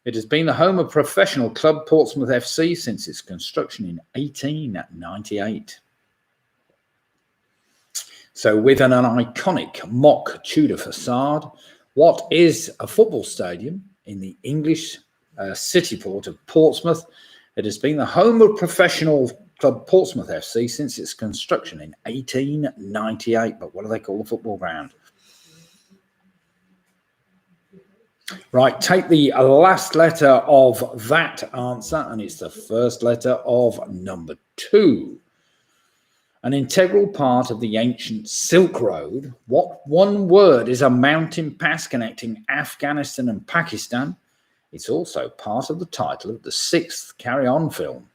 It has been the home of professional club Portsmouth FC since its construction in 1898. So with an iconic mock Tudor facade, what is a football stadium in the English city port of Portsmouth? It has been the home of professional club Portsmouth FC since its construction in 1898. But what do they call the football ground? Right, take the last letter of that answer, and it's the first letter of number 2. An integral part of the ancient Silk Road, what one word is a mountain pass connecting Afghanistan and Pakistan? It's also part of the title of the 6th Carry On film.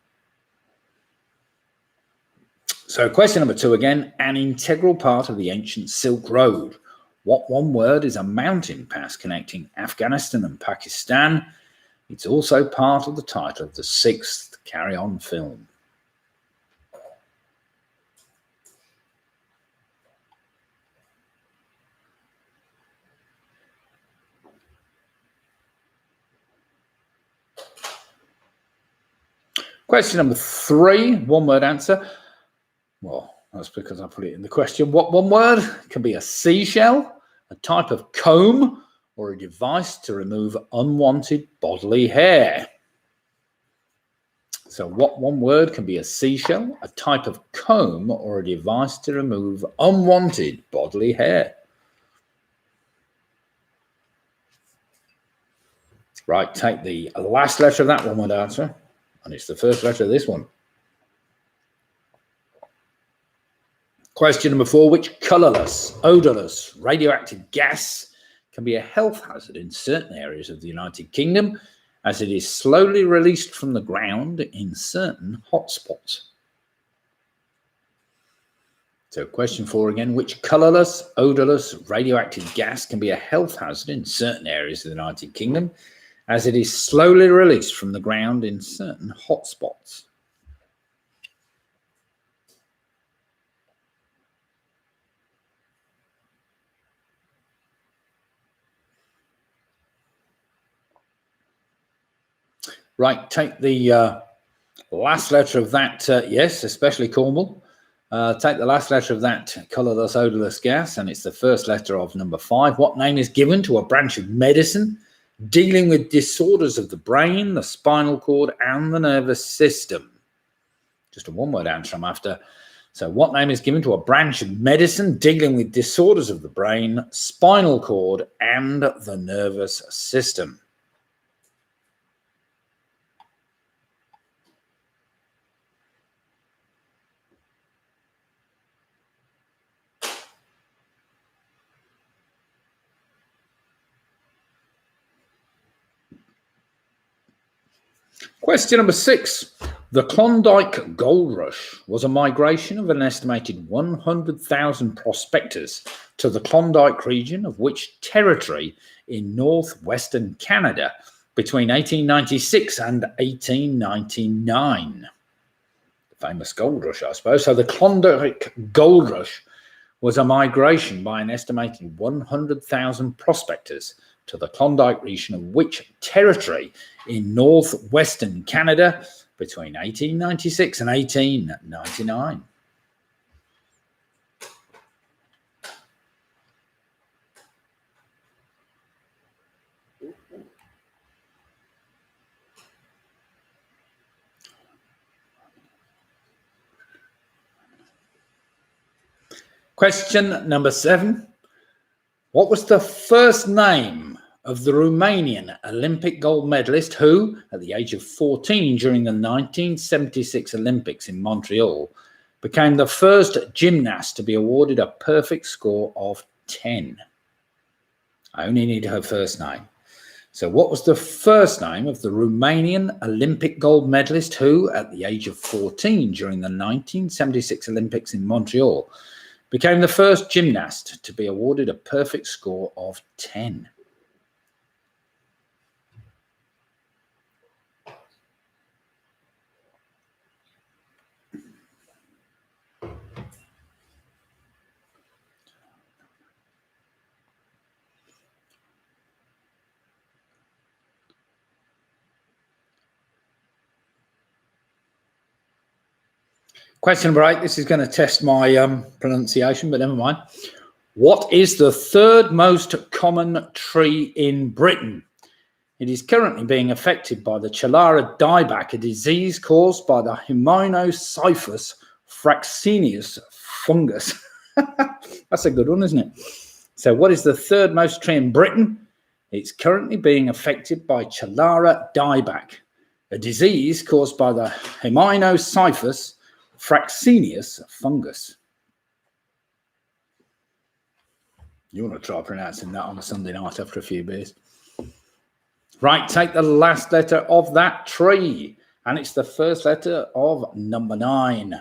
So question number 2 again, an integral part of the ancient Silk Road. What one word is a mountain pass connecting Afghanistan and Pakistan? It's also part of the title of the 6th Carry On film. Question number 3, 1-word answer. Well, that's because I put it in the question. What one word can be a seashell, a type of comb, or a device to remove unwanted bodily hair? So what one word can be a seashell, a type of comb, or a device to remove unwanted bodily hair? Right, take the last letter of that 1-word answer, and it's the first letter of this one. Question number 4, which colourless, odourless, radioactive gas can be a health hazard in certain areas of the United Kingdom as it is slowly released from the ground in certain hotspots? So question 4 again, which colourless, odourless, radioactive gas can be a health hazard in certain areas of the United Kingdom as it is slowly released from the ground in certain hotspots? Right, take the last letter of that, yes, especially Cornwall. Take the last letter of that colourless, odourless gas, and it's the first letter of number 5. What name is given to a branch of medicine dealing with disorders of the brain, the spinal cord, and the nervous system? Just a 1-word answer I'm after. So what name is given to a branch of medicine dealing with disorders of the brain, spinal cord, and the nervous system? Question number 6. The Klondike Gold Rush was a migration of an estimated 100,000 prospectors to the Klondike region of which territory in northwestern Canada between 1896 and 1899? The famous gold rush, I suppose. So the Klondike Gold Rush was a migration by an estimated 100,000 prospectors to the Klondike region of which territory in northwestern Canada between 1896 and 1899? Question number 7. What was the first name of the Romanian Olympic gold medalist who, at the age of 14 during the 1976 Olympics in Montreal, became the first gymnast to be awarded a perfect score of 10? I only need her first name. So what was the first name of the Romanian Olympic gold medalist who, at the age of 14 during the 1976 Olympics in Montreal, became the first gymnast to be awarded a perfect score of 10? Question number 8. This is going to test my pronunciation, but never mind. What is the third most common tree in Britain? It is currently being affected by the Challara dieback, a disease caused by the Heminocyphus fraxineus fungus. That's a good one, isn't it? So what is the third most tree in Britain? It's currently being affected by Challara dieback, a disease caused by the Heminocyphus fraxineus fungus. You want to try pronouncing that on a Sunday night after a few beers. Right, take the last letter of that tree, and it's the first letter of number 9.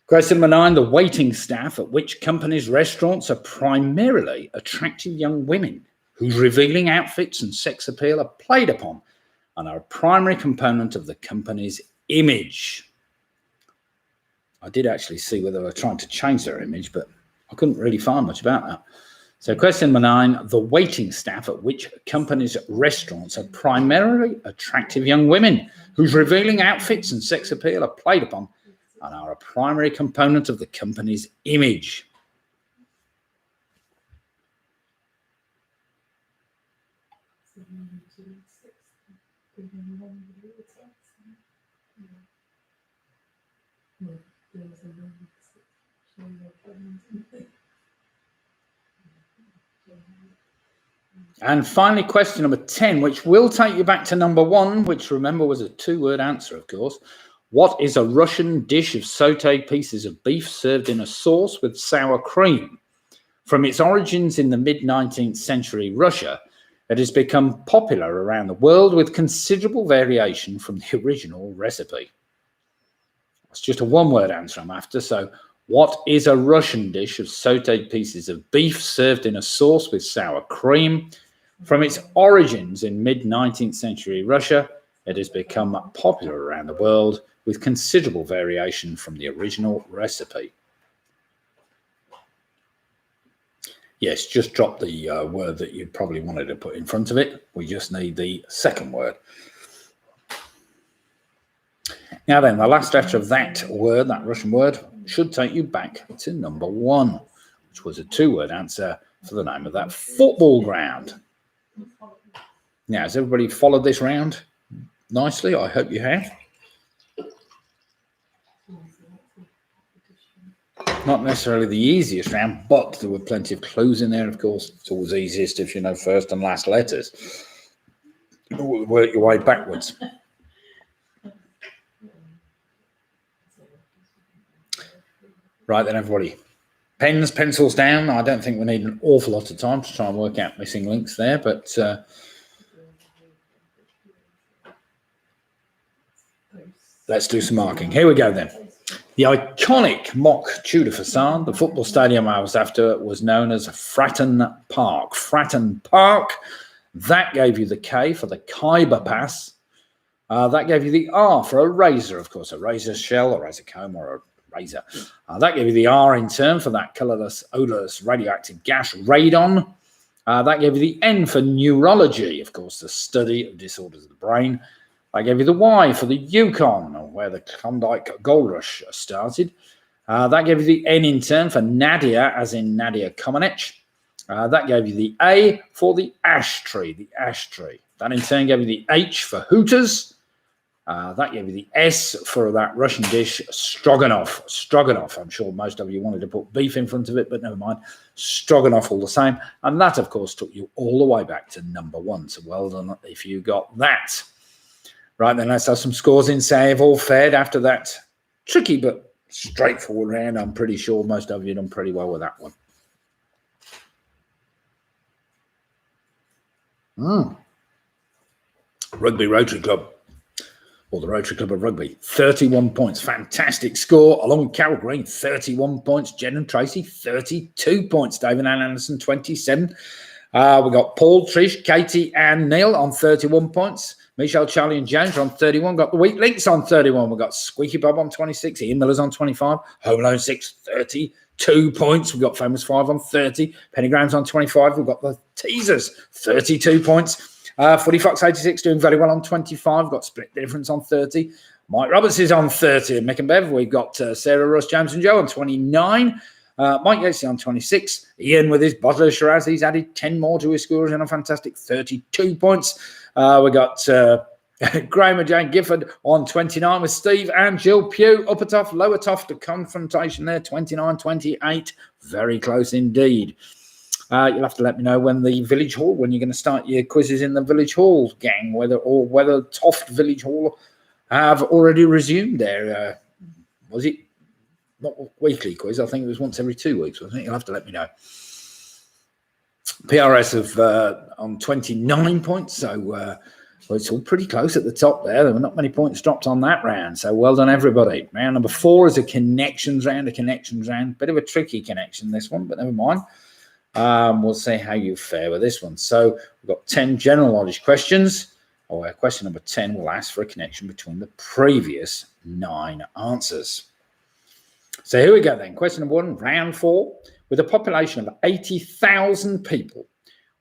Question number 9, the waiting staff at which company's restaurants are primarily attractive young women whose revealing outfits and sex appeal are played upon and are a primary component of the company's image. I did actually see whether they were trying to change their image, but I couldn't really find much about that. So question number 9, the waiting staff at which company's restaurants are primarily attractive young women whose revealing outfits and sex appeal are played upon and are a primary component of the company's image. And finally, question number 10, which will take you back to number 1, which remember was a 2-word answer, of course. What is a Russian dish of sautéed pieces of beef served in a sauce with sour cream? From its origins in the mid-19th century Russia, it has become popular around the world with considerable variation from the original recipe. It's just a 1-word answer I'm after. So what is a Russian dish of sautéed pieces of beef served in a sauce with sour cream? From its origins in mid-19th century Russia, it has become popular around the world with considerable variation from the original recipe. Yes, just drop the word that you probably wanted to put in front of it. We just need the second word. Now then, the last letter of that word, that Russian word, should take you back to number 1, which was a 2-word answer for the name of that football ground. Now, has everybody followed this round nicely? I hope you have. Not necessarily the easiest round, but there were plenty of clues in there, of course. It's always easiest if you know first and last letters. You work your way backwards. Right then, everybody. Pens, pencils down. I don't think we need an awful lot of time to try and work out missing links there, but let's do some marking. Here we go then. The iconic mock Tudor facade, the football stadium I was after, was known as Fratton Park. Fratton Park, that gave you the K for the Khyber Pass. That gave you the R for a razor, of course, a razor shell, a razor comb, or a razor. That gave you the R in turn for that colourless, odourless, radioactive gas, radon. That gave you the N for neurology, of course, the study of disorders of the brain. That gave you the Y for the Yukon, where the Klondike Gold Rush started. That gave you the N in turn for Nadia, as in Nadia Comaneci. That gave you the A for the ash tree, the ash tree. That in turn gave you the H for Hooters. That gave you the S for that Russian dish, stroganoff. Stroganoff. I'm sure most of you wanted to put beef in front of it, but never mind. Stroganoff all the same. And that, of course, took you all the way back to number 1. So well done if you got that. Right, then let's have some scores in. Say have all fared after that tricky but straightforward round. I'm pretty sure most of you done pretty well with that one. Rugby Rotary Club, or the Rotary Club of Rugby, 31 points. Fantastic score. Along with Carol Green, 31 points. Jen and Tracy, 32 points. David and Anderson, 27. We got Paul, Trish, Katie, and Neil on 31 points. Michelle, Charlie, and James are on 31. Got the Weak Links on 31. We've got Squeaky Bob on 26. Ian Miller's on 25. Home Alone 6, 32 points. We've got Famous 5 on 30. Penny Graham's on 25. We've got the Teasers, 32 points. Footy Fox 86 doing very well on 25. We've got Split Difference on 30. Mike Roberts is on 30. And Mick and Bev, we've got Sarah, Russ, James, and Joe on 29. Mike Yatesy on 26. Ian with his bottle of Shiraz, he's added 10 more to his scores and a fantastic 32 points. We got Graham and Jane Gifford on 29 with Steve and Jill Pugh. Upper Toft, Lower Toft, a confrontation there, 29-28. Very close indeed. You'll have to let me know when the Village Hall, when you're going to start your quizzes in the Village Hall, gang, whether Toft Village Hall have already resumed their, was it not weekly quiz? I think it was once every 2 weeks, wasn't it? You'll have to let me know. PRS have on 29 points, so well, it's all pretty close at the top there. There were not many points dropped on that round, so well done, everybody. Round number 4 is a connections round, Bit of a tricky connection, this one, but never mind. We'll see how you fare with this one. So we've got 10 general knowledge questions. Question number 10 will ask for a connection between the previous 9 answers. So here we go then. Question number 1, round 4. With a population of 80,000 people,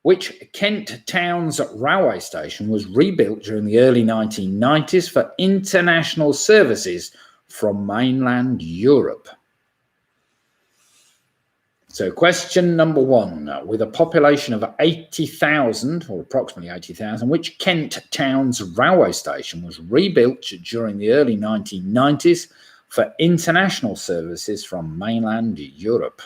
which Kent Town's railway station was rebuilt during the early 1990s for international services from mainland Europe? So question number 1, with a population of 80,000 or approximately 80,000, which Kent Town's railway station was rebuilt during the early 1990s for international services from mainland Europe?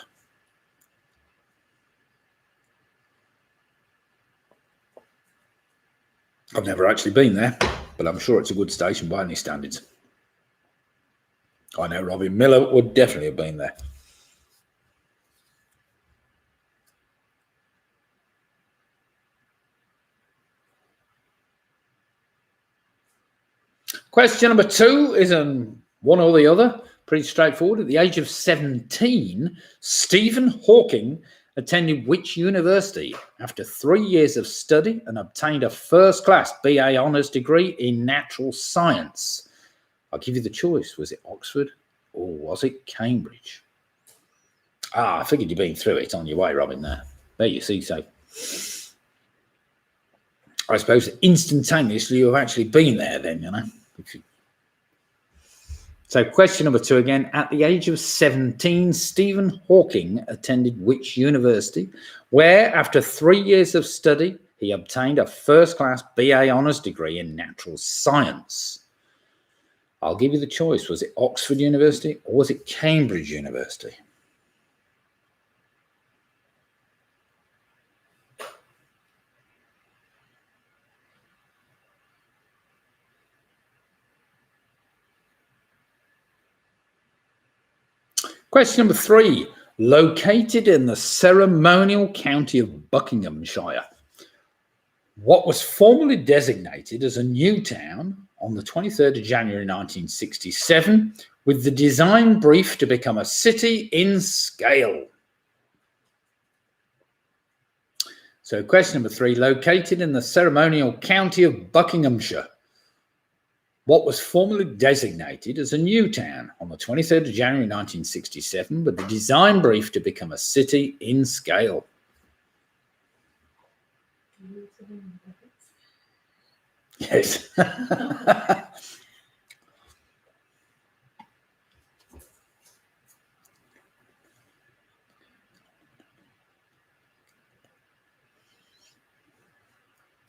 I've never actually been there, but I'm sure it's a good station by any standards. I know Robin Miller would definitely have been there. Question number 2 is one or the other. Pretty straightforward. At the age of 17, Stephen Hawking attended which university after 3 years of study and obtained a first-class BA honours degree in natural science? I'll give you the choice. Was it Oxford or was it Cambridge? I figured you'd been through it on your way, Robin, there. There you see, so I suppose instantaneously you've actually been there then, you know. So question number 2 again. At the age of 17, Stephen Hawking attended which university, where after 3 years of study, he obtained a first-class BA honours degree in natural science? I'll give you the choice. Was it Oxford University or was it Cambridge University? Question number 3, located in the ceremonial county of Buckinghamshire, what was formerly designated as a new town on the 23rd of January 1967 with the design brief to become a city in scale? So question number 3, located in the ceremonial county of Buckinghamshire, what was formerly designated as a new town on the 23rd of January 1967 with the design brief to become a city in scale? Yes.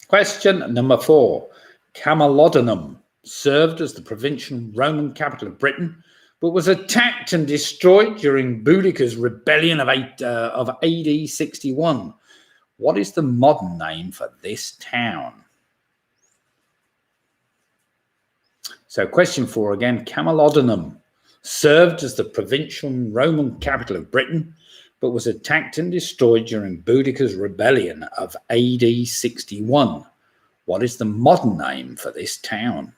Question number 4. Camalodunum served as the provincial Roman capital of Britain, but was attacked and destroyed during Boudicca's rebellion of AD 61. What is the modern name for this town? So question 4 again. Camalodunum served as the provincial Roman capital of Britain, but was attacked and destroyed during Boudicca's rebellion of AD 61. What is the modern name for this town?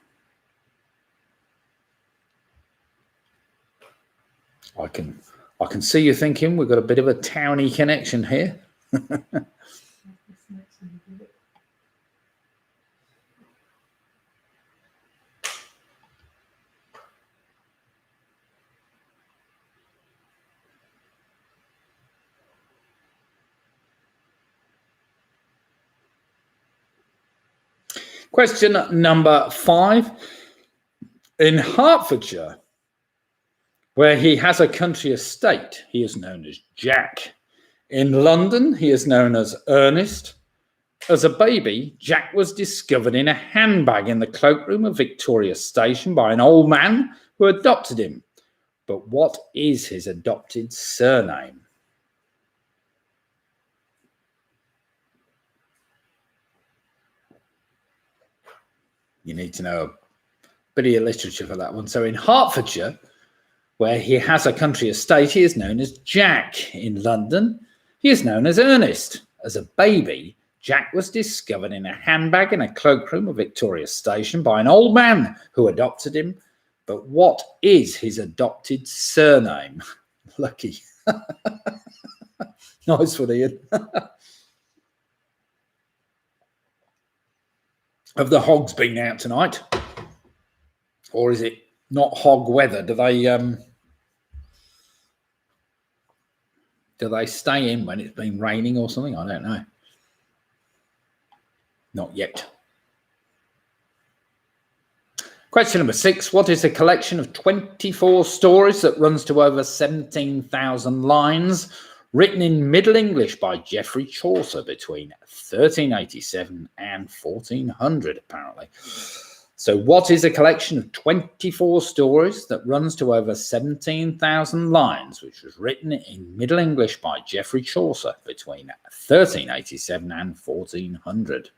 I can see you thinking we've got a bit of a towny connection here. Question number 5. In Hertfordshire, where he has a country estate, he is known as Jack. In London, he is known as Ernest. As a baby, Jack was discovered in a handbag in the cloakroom of Victoria Station by an old man who adopted him. But what is his adopted surname? You need to know a bit of your literature for that one. So in Hertfordshire, where he has a country estate, he is known as Jack. In London, he is known as Ernest. As a baby, Jack was discovered in a handbag in a cloakroom of Victoria Station by an old man who adopted him. But what is his adopted surname? Lucky. Nice one, Ian. Have the hogs been out tonight? Or is it not hog weather? Do they stay in when it's been raining or something? I don't know. Not yet. Question number 6. What is a collection of 24 stories that runs to over 17,000 lines, written in Middle English by Geoffrey Chaucer between 1387 and 1400, apparently? So what is a collection of 24 stories that runs to over 17,000 lines, which was written in Middle English by Geoffrey Chaucer between 1387 and 1400?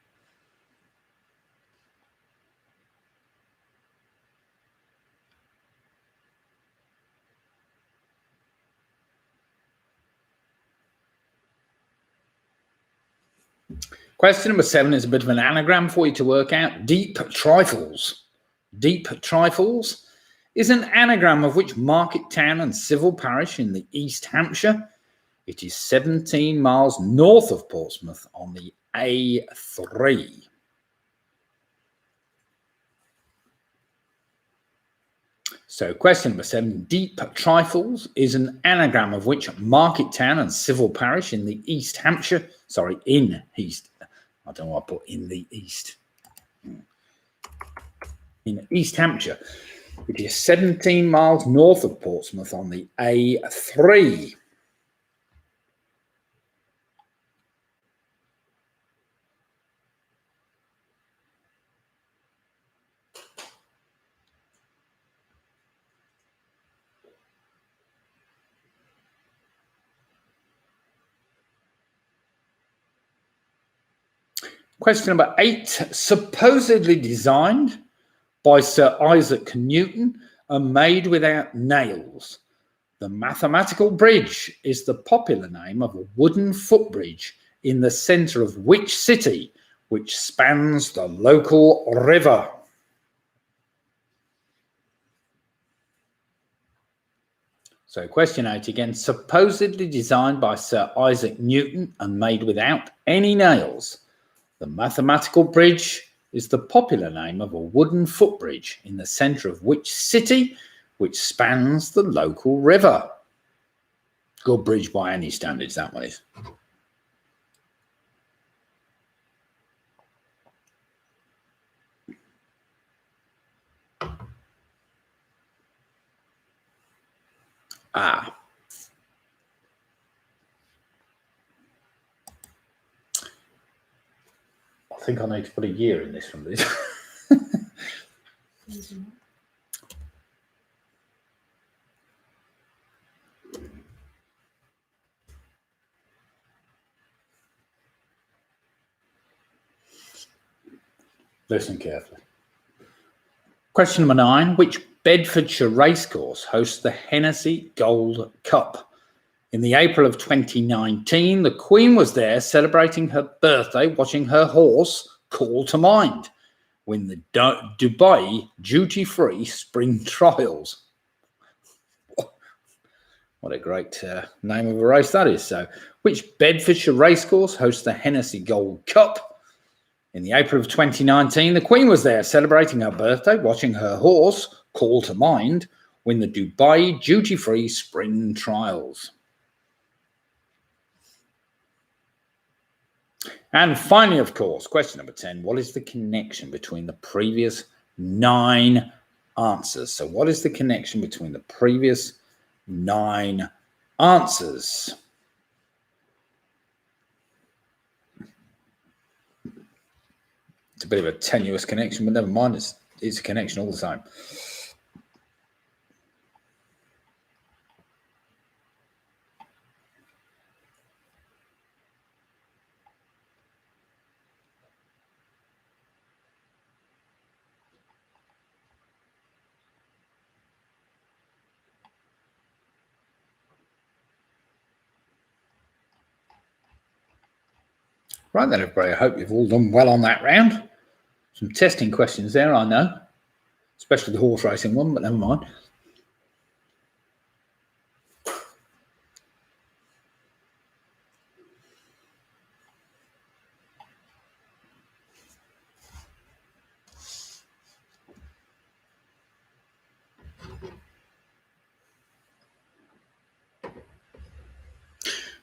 Question number 7 is a bit of an anagram for you to work out. Deep Trifles. Deep Trifles is an anagram of which market town and civil parish in the East Hampshire? It is 17 miles north of Portsmouth on the A3. So question number 7, Deep Trifles is an anagram of which market town and civil parish in the East Hampshire, in East, I don't know what I put in the East. In East Hampshire. It is 17 miles north of Portsmouth on the A3. Question number 8, supposedly designed by Sir Isaac Newton and made without nails. The mathematical bridge is the popular name of a wooden footbridge in the centre of which city, which spans the local river? So question 8 again, supposedly designed by Sir Isaac Newton and made without any nails. The mathematical bridge is the popular name of a wooden footbridge in the centre of which city, which spans the local river? Good bridge by any standards, that one is. I think I need to put a year in this one, please. Listen carefully. Question number 9. Which Bedfordshire Racecourse hosts the Hennessy Gold Cup? In the April of 2019, the Queen was there celebrating her birthday, watching her horse call to mind win the Dubai duty-free spring trials. What a great name of a race that is. So, which Bedfordshire Racecourse hosts the Hennessy Gold Cup? In the April of 2019, the Queen was there celebrating her birthday, watching her horse call to mind win the Dubai duty-free spring trials. And finally, of course, question number 10, what is the connection between the previous 9 answers? So what is the connection between the previous 9 answers? It's a bit of a tenuous connection, but never mind, it's a connection all the same. Right then, everybody, I hope you've all done well on that round. Some testing questions there, I know, especially the horse racing one, but never mind.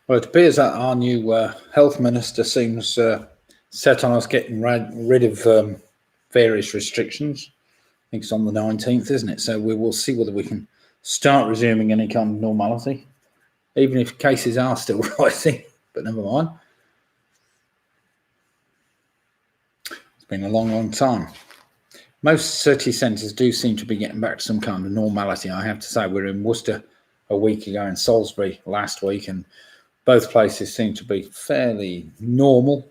Well, it appears that our new health minister seems set on us getting rid of various restrictions. I think it's on the 19th, isn't it? So we will see whether we can start resuming any kind of normality, even if cases are still rising, but never mind. It's been a long, long time. Most city centres do seem to be getting back to some kind of normality. I have to say, we were in Worcester a week ago and Salisbury last week, and both places seem to be fairly normal,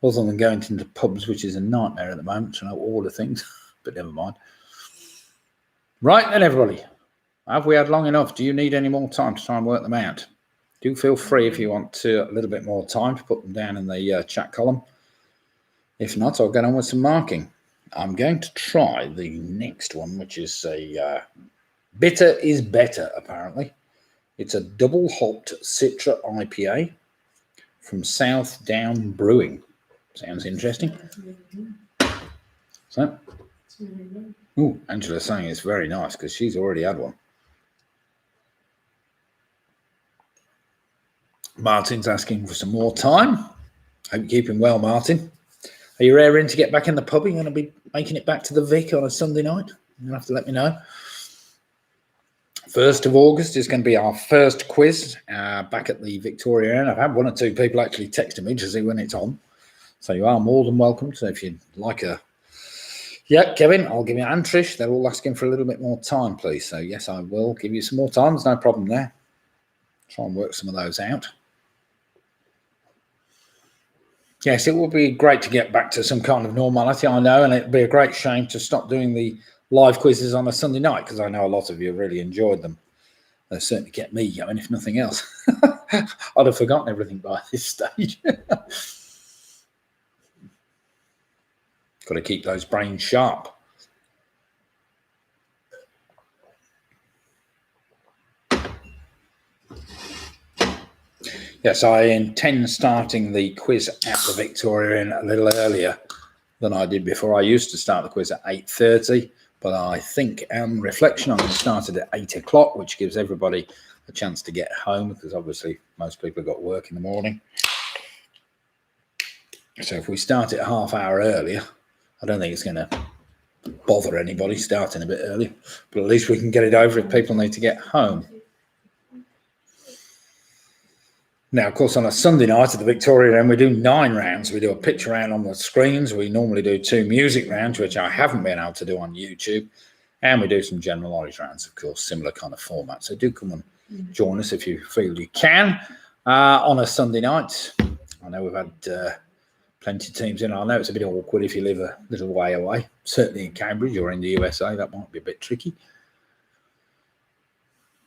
other than going into pubs, which is a nightmare at the moment, to know all the things, but never mind. Right then, everybody, have we had long enough? Do you need any more time to try and work them out? Do feel free, if you want a little bit more time, to put them down in the chat column. If not, I'll get on with some marking. I'm going to try the next one, which is a bitter is better, apparently. It's a double hopped Citra IPA from South Down Brewing. Sounds interesting. So, ooh, Angela's saying it's very nice because she's already had one. Martin's asking for some more time. Hope you're keeping well, Martin. Are you raring to get back in the pub? Are you going to be making it back to the Vic on a Sunday night? You'll have to let me know. 1st of August is going to be our first quiz back at the Victoria Inn. I've had 1 or 2 people actually texting me to see when it's on. So you are more than welcome. So if you'd like a... Yeah, Kevin, I'll give you an Trish. They're all asking for a little bit more time, please. So yes, I will give you some more time. There's no problem there. Try and work some of those out. Yes, it will be great to get back to some kind of normality, I know, and it'd be a great shame to stop doing the live quizzes on a Sunday night, because I know a lot of you really enjoyed them. They certainly kept me going, if nothing else. I'd have forgotten everything by this stage. Got to keep those brains sharp. Yes, I intend starting the quiz at the Victoria Inn a little earlier than I did before. I used to start the quiz at 8:30, but I think on reflection I'm going to start it at 8 o'clock, which gives everybody a chance to get home, because obviously most people have got work in the morning. So if we start it a half hour earlier, I don't think it's going to bother anybody starting a bit early, but at least we can get it over if people need to get home. Now, of course, on a Sunday night at the Victoria Inn, we do 9 rounds. We do a picture round on the screens. We normally do 2 music rounds, which I haven't been able to do on YouTube. And we do some general knowledge rounds, of course, similar kind of format. So do come and join us if you feel you can on a Sunday night. I know we've had plenty of teams in. I know it's a bit awkward if you live a little way away. Certainly in Cambridge or in the USA, that might be a bit tricky.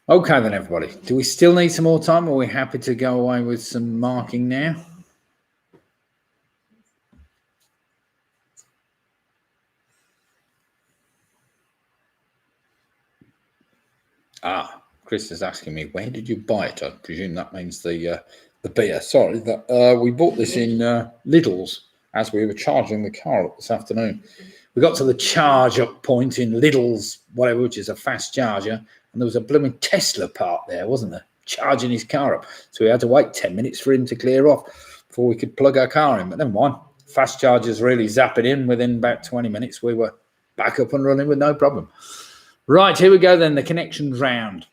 Okay then, everybody. Do we still need some more time, or are we happy to go away with some marking now? Chris is asking me, where did you buy it? I presume that means the beer. Sorry, that we bought this in Lidl's as we were charging the car up this afternoon. We got to the charge up point in Lidl's, whatever, which is a fast charger, and there was a blooming Tesla parked there, wasn't there? Charging his car up. So we had to wait 10 minutes for him to clear off before we could plug our car in. But never mind. Fast chargers really zap it in. Within about 20 minutes, we were back up and running with no problem. Right, here we go then, the connections round.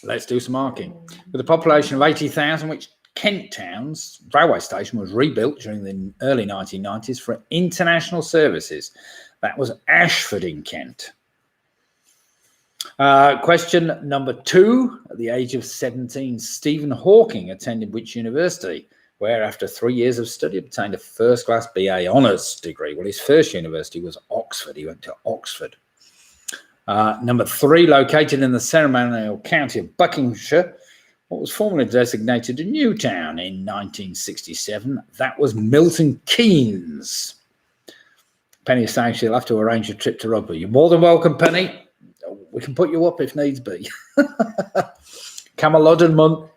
Let's do some marking. With a population of 80,000, which Kent Town's railway station was rebuilt during the early 1990s for international services. That was Ashford in Kent. Question number 2. At the age of 17, Stephen Hawking attended which university, where after 3 years of study obtained a first-class BA honours degree? Well, his first university was Oxford. He went to Oxford. Number 3, located in the ceremonial county of Buckinghamshire, what was formerly designated a new town in 1967? That was Milton Keynes. Penny is saying she'll have to arrange a trip to rugby. You're more than welcome, Penny. We can put you up if needs be. Camalodunum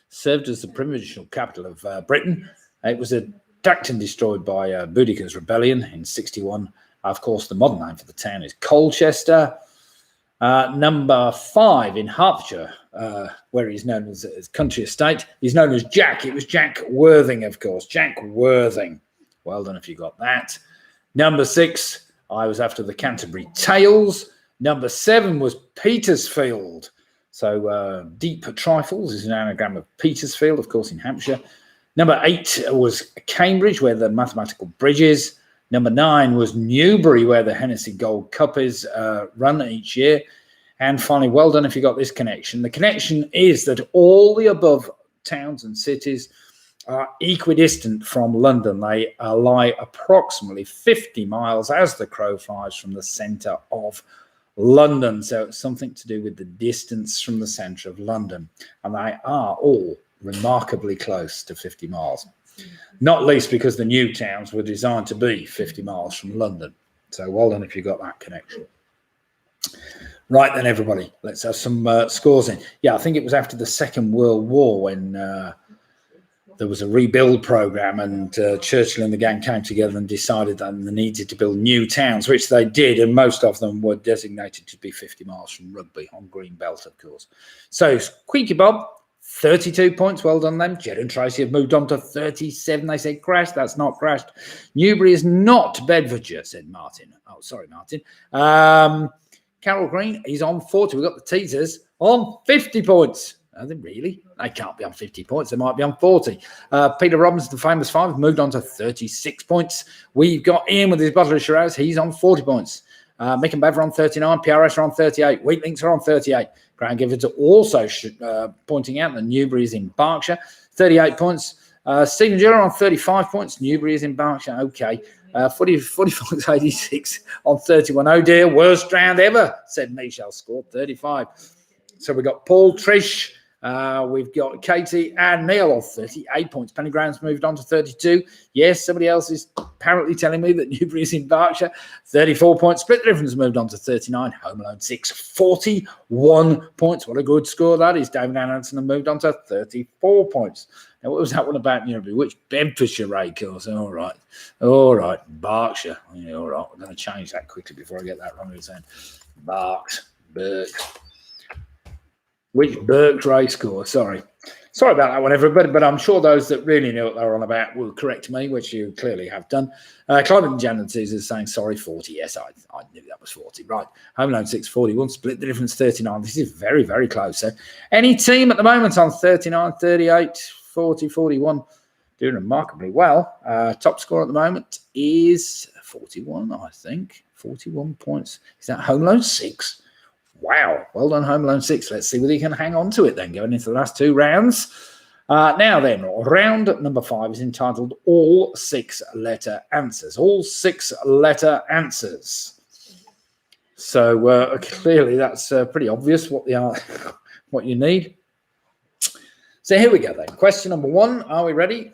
served as the provincial capital of Britain. It was attacked and destroyed by Boudicca's rebellion in 61. Of course, the modern name for the town is Colchester. Number 5, in Hertfordshire, where he's known as country estate, he's known as Jack. It was Jack Worthing, of course. Jack Worthing. Well done if you got that. Number 6, I was after the Canterbury Tales. Number 7 was Petersfield. So Deep Trifles is an anagram of Petersfield, of course, in Hampshire. Number 8 was Cambridge, where the mathematical bridge is. Number 9 was Newbury, where the Hennessy Gold Cup is run each year. And finally, well done if you got this connection. The connection is that all the above towns and cities are equidistant from London. They lie approximately 50 miles as the crow flies from the centre of London. So it's something to do with the distance from the centre of London. And they are all remarkably close to 50 miles. Not least because the new towns were designed to be 50 miles from London. So well done if you got that connection. Right then, everybody, let's have some scores in. Yeah, I think it was after the Second World War when there was a rebuild programme and Churchill and the gang came together and decided that they needed to build new towns, which they did, and most of them were designated to be 50 miles from Rugby on Green Belt, of course. So, Squeaky Bob, 32 points. Well done, them. Jed and Tracy have moved on to 37. They say crashed. That's not crashed. Newbury is not Bedfordshire, said Martin. Oh, sorry, Martin. Carol Green, he's on 40. We've got the teasers on 50 points. Are they really? They can't be on 50 points. They might be on 40. Peter Robbins, the famous 5, has moved on to 36 points. We've got Ian with his bottle of Shiraz. He's on 40 points. Mick and Bev are on 39. PRS are on 38. Wheatlinks are on 38. Graham Givens are also pointing out that Newbury is in Berkshire. 38 points. Stephen Giller on 35 points. Newbury is in Berkshire. Okay. 40 points, 86 on 31. Oh dear, worst round ever, said Michelle. Scored 35. So we've got Paul, Trish, we've got Katie and Neil on 38 points. Penny Graham's moved on to 32. Yes, somebody else is apparently telling me that Newbury is in Berkshire. 34 points. Split Difference moved on to 39. Home Alone 6, 41 points. What a good score that is. David Anderson has moved on to 34 points. Now, what was that one about Newbury? Which Bedfordshire raid course? All right. Berkshire. Yeah, all right. We're going to change that quickly before I get that wrong again. Burke. Which Burke race course? Sorry about that one, everybody, but I'm sure those that really know what they're on about will correct me, which you clearly have done. Climate Janities is saying, sorry, 40. Yes, I knew that was 40. Right. Home Alone 6, 41. Split the Difference 39. This is very, very close. So any team at the moment on 39, 38, 40, 41 doing remarkably well. Top score at the moment is 41, I think. 41 points. Is that Home Alone 6? Wow. Well done, Home Alone 6. Let's see whether you can hang on to it then, going into the last 2 rounds. Now then, round number 5 is entitled All 6-Letter Answers. All 6-letter answers. So clearly that's pretty obvious what they are, what you need. So here we go then. Question number 1. Are we ready?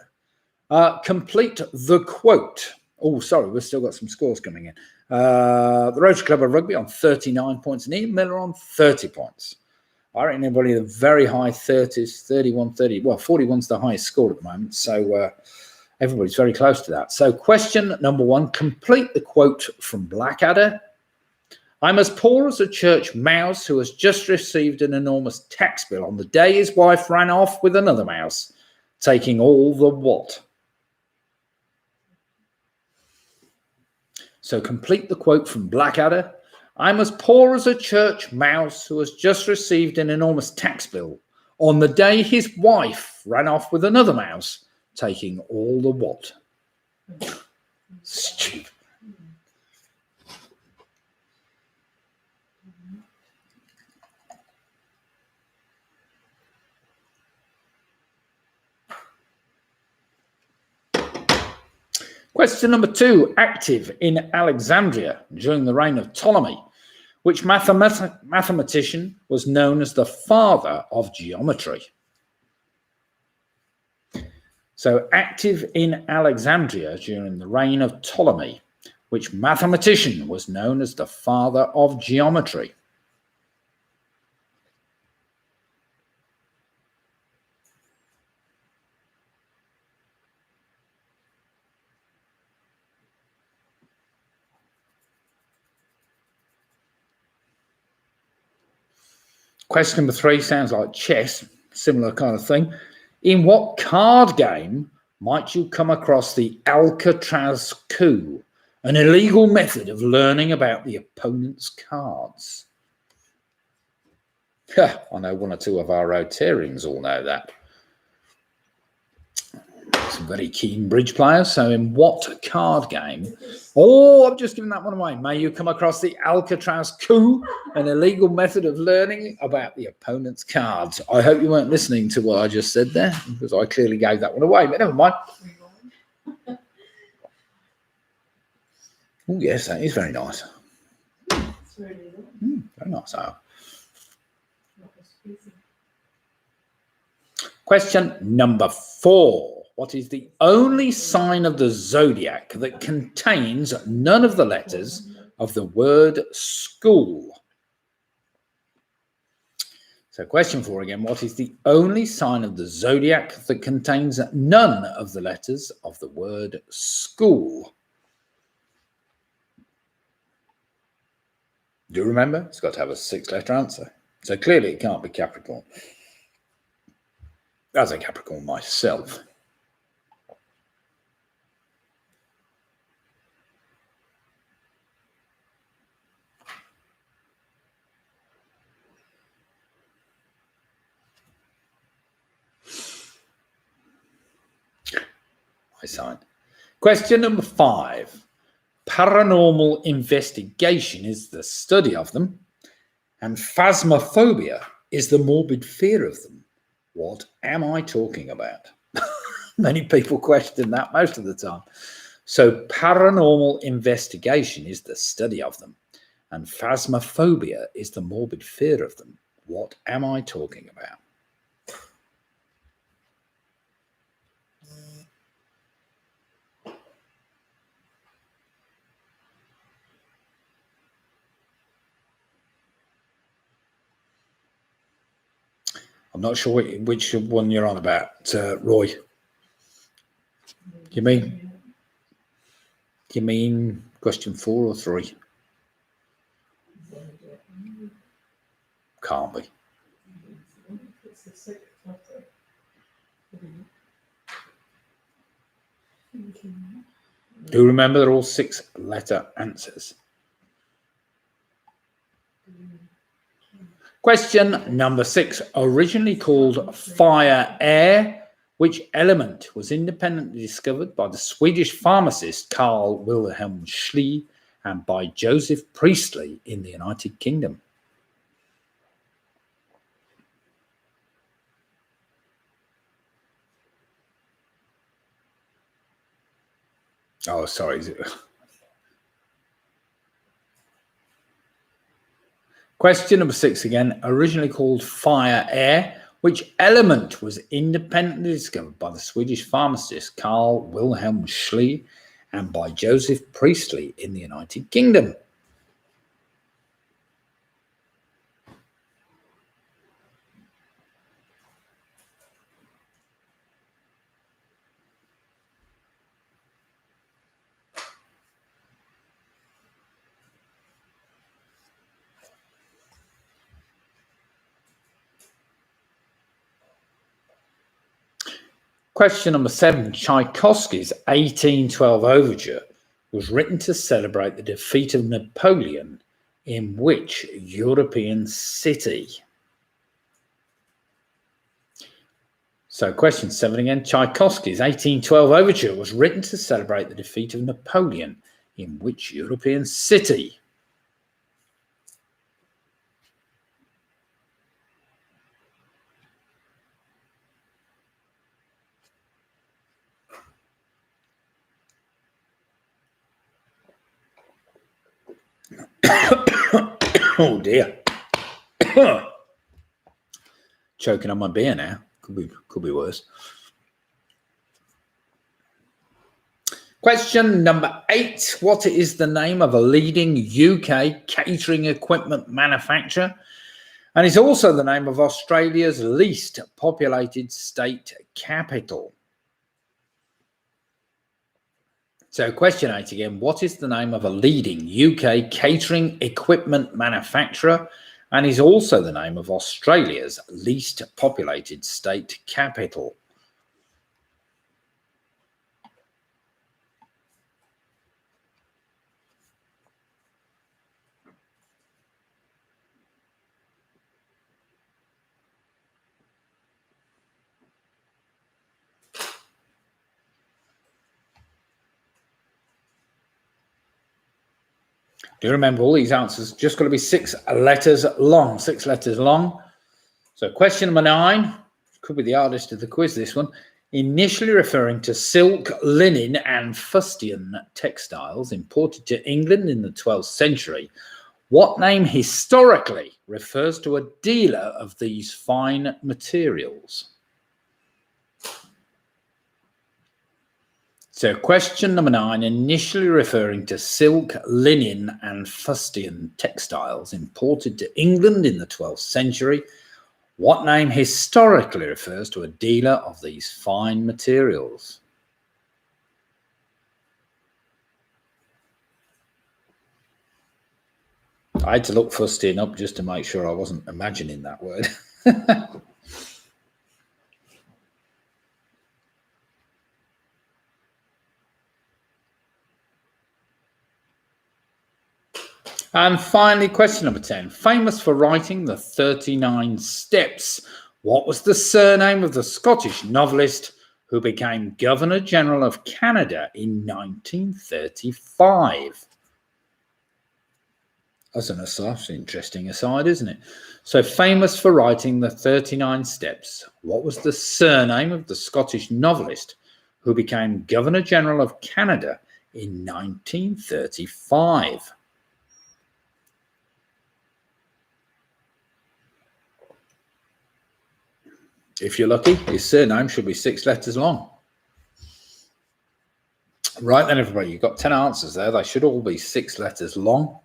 Complete the quote. Oh, sorry, we've still got some scores coming in. The Rotary Club of Rugby on 39 points and Ian Miller on 30 points. I reckon anybody in the very high 30s, 31, 30, well, 41's the highest score at the moment. So everybody's very close to that. So question number 1, complete the quote from Blackadder. I'm as poor as a church mouse who has just received an enormous tax bill on the day his wife ran off with another mouse, taking all the what? So complete the quote from Blackadder. I'm as poor as a church mouse who has just received an enormous tax bill on the day his wife ran off with another mouse, taking all the what? Stupid. Question number 2, active in Alexandria during the reign of Ptolemy, which mathematician was known as the father of geometry? So active in Alexandria during the reign of Ptolemy, which mathematician was known as the father of geometry? Question number 3 sounds like chess, similar kind of thing. In what card game might you come across the Alcatraz coup, an illegal method of learning about the opponent's cards? I know 1 or 2 of our Rotarians all know that. Some very keen bridge players. So in what card game? Oh, I've just given that one away. May you come across the Alcatraz coup, an illegal method of learning about the opponent's cards. I hope you weren't listening to what I just said there, because I clearly gave that one away, but never mind. Oh, yes, that is very nice. It's really good. Very nice. Question number 4. What is the only sign of the zodiac that contains none of the letters of the word school? So question 4 again. What is the only sign of the zodiac that contains none of the letters of the word school? Do you remember? It's got to have a 6-letter answer. So clearly it can't be Capricorn. As a Capricorn myself. I sign. Question number 5. Paranormal investigation is the study of them, and phasmophobia is the morbid fear of them. What am I talking about? Many people question that most of the time. So paranormal investigation is the study of them, and phasmophobia is the morbid fear of them. What am I talking about? I'm not sure which one you're on about, Roy. You mean question 4 or 3? Can't be. Do you remember they're all 6-letter answers? Question number 6, originally called fire air, which element was independently discovered by the Swedish pharmacist Carl Wilhelm Schlee and by Joseph Priestley in the United Kingdom? Oh, sorry. Question number 6 again. Originally called fire air, which element was independently discovered by the Swedish pharmacist Carl Wilhelm Schlee and by Joseph Priestley in the United Kingdom? Question number 7. Tchaikovsky's 1812 overture was written to celebrate the defeat of Napoleon in which European city? So question 7 again. Tchaikovsky's 1812 overture was written to celebrate the defeat of Napoleon in which European city? Oh dear. Choking on my beer now. Could be worse. Question number 8. What is the name of a leading UK catering equipment manufacturer? And it's also the name of Australia's least populated state capital. So question 8 again. What is the name of a leading UK catering equipment manufacturer? And is also the name of Australia's least populated state capital? Do remember all these answers just got to be 6 letters long. 6 letters long. So question number 9 could be the hardest of the quiz. This one, initially referring to silk, linen, and fustian textiles imported to England in the 12th century. What name historically refers to a dealer of these fine materials? So question number 9, initially referring to silk, linen, and fustian textiles imported to England in the 12th century. What name historically refers to a dealer of these fine materials? I had to look fustian up just to make sure I wasn't imagining that word. And finally, question number 10. Famous for writing the 39 Steps, what was the surname of the Scottish novelist who became Governor General of Canada in 1935? That's an interesting aside, isn't it? So famous for writing the 39 Steps, what was the surname of the Scottish novelist who became Governor General of Canada in 1935? If you're lucky, his surname should be 6 letters long. Right then, everybody, you've got 10 answers there. They should all be 6 letters long.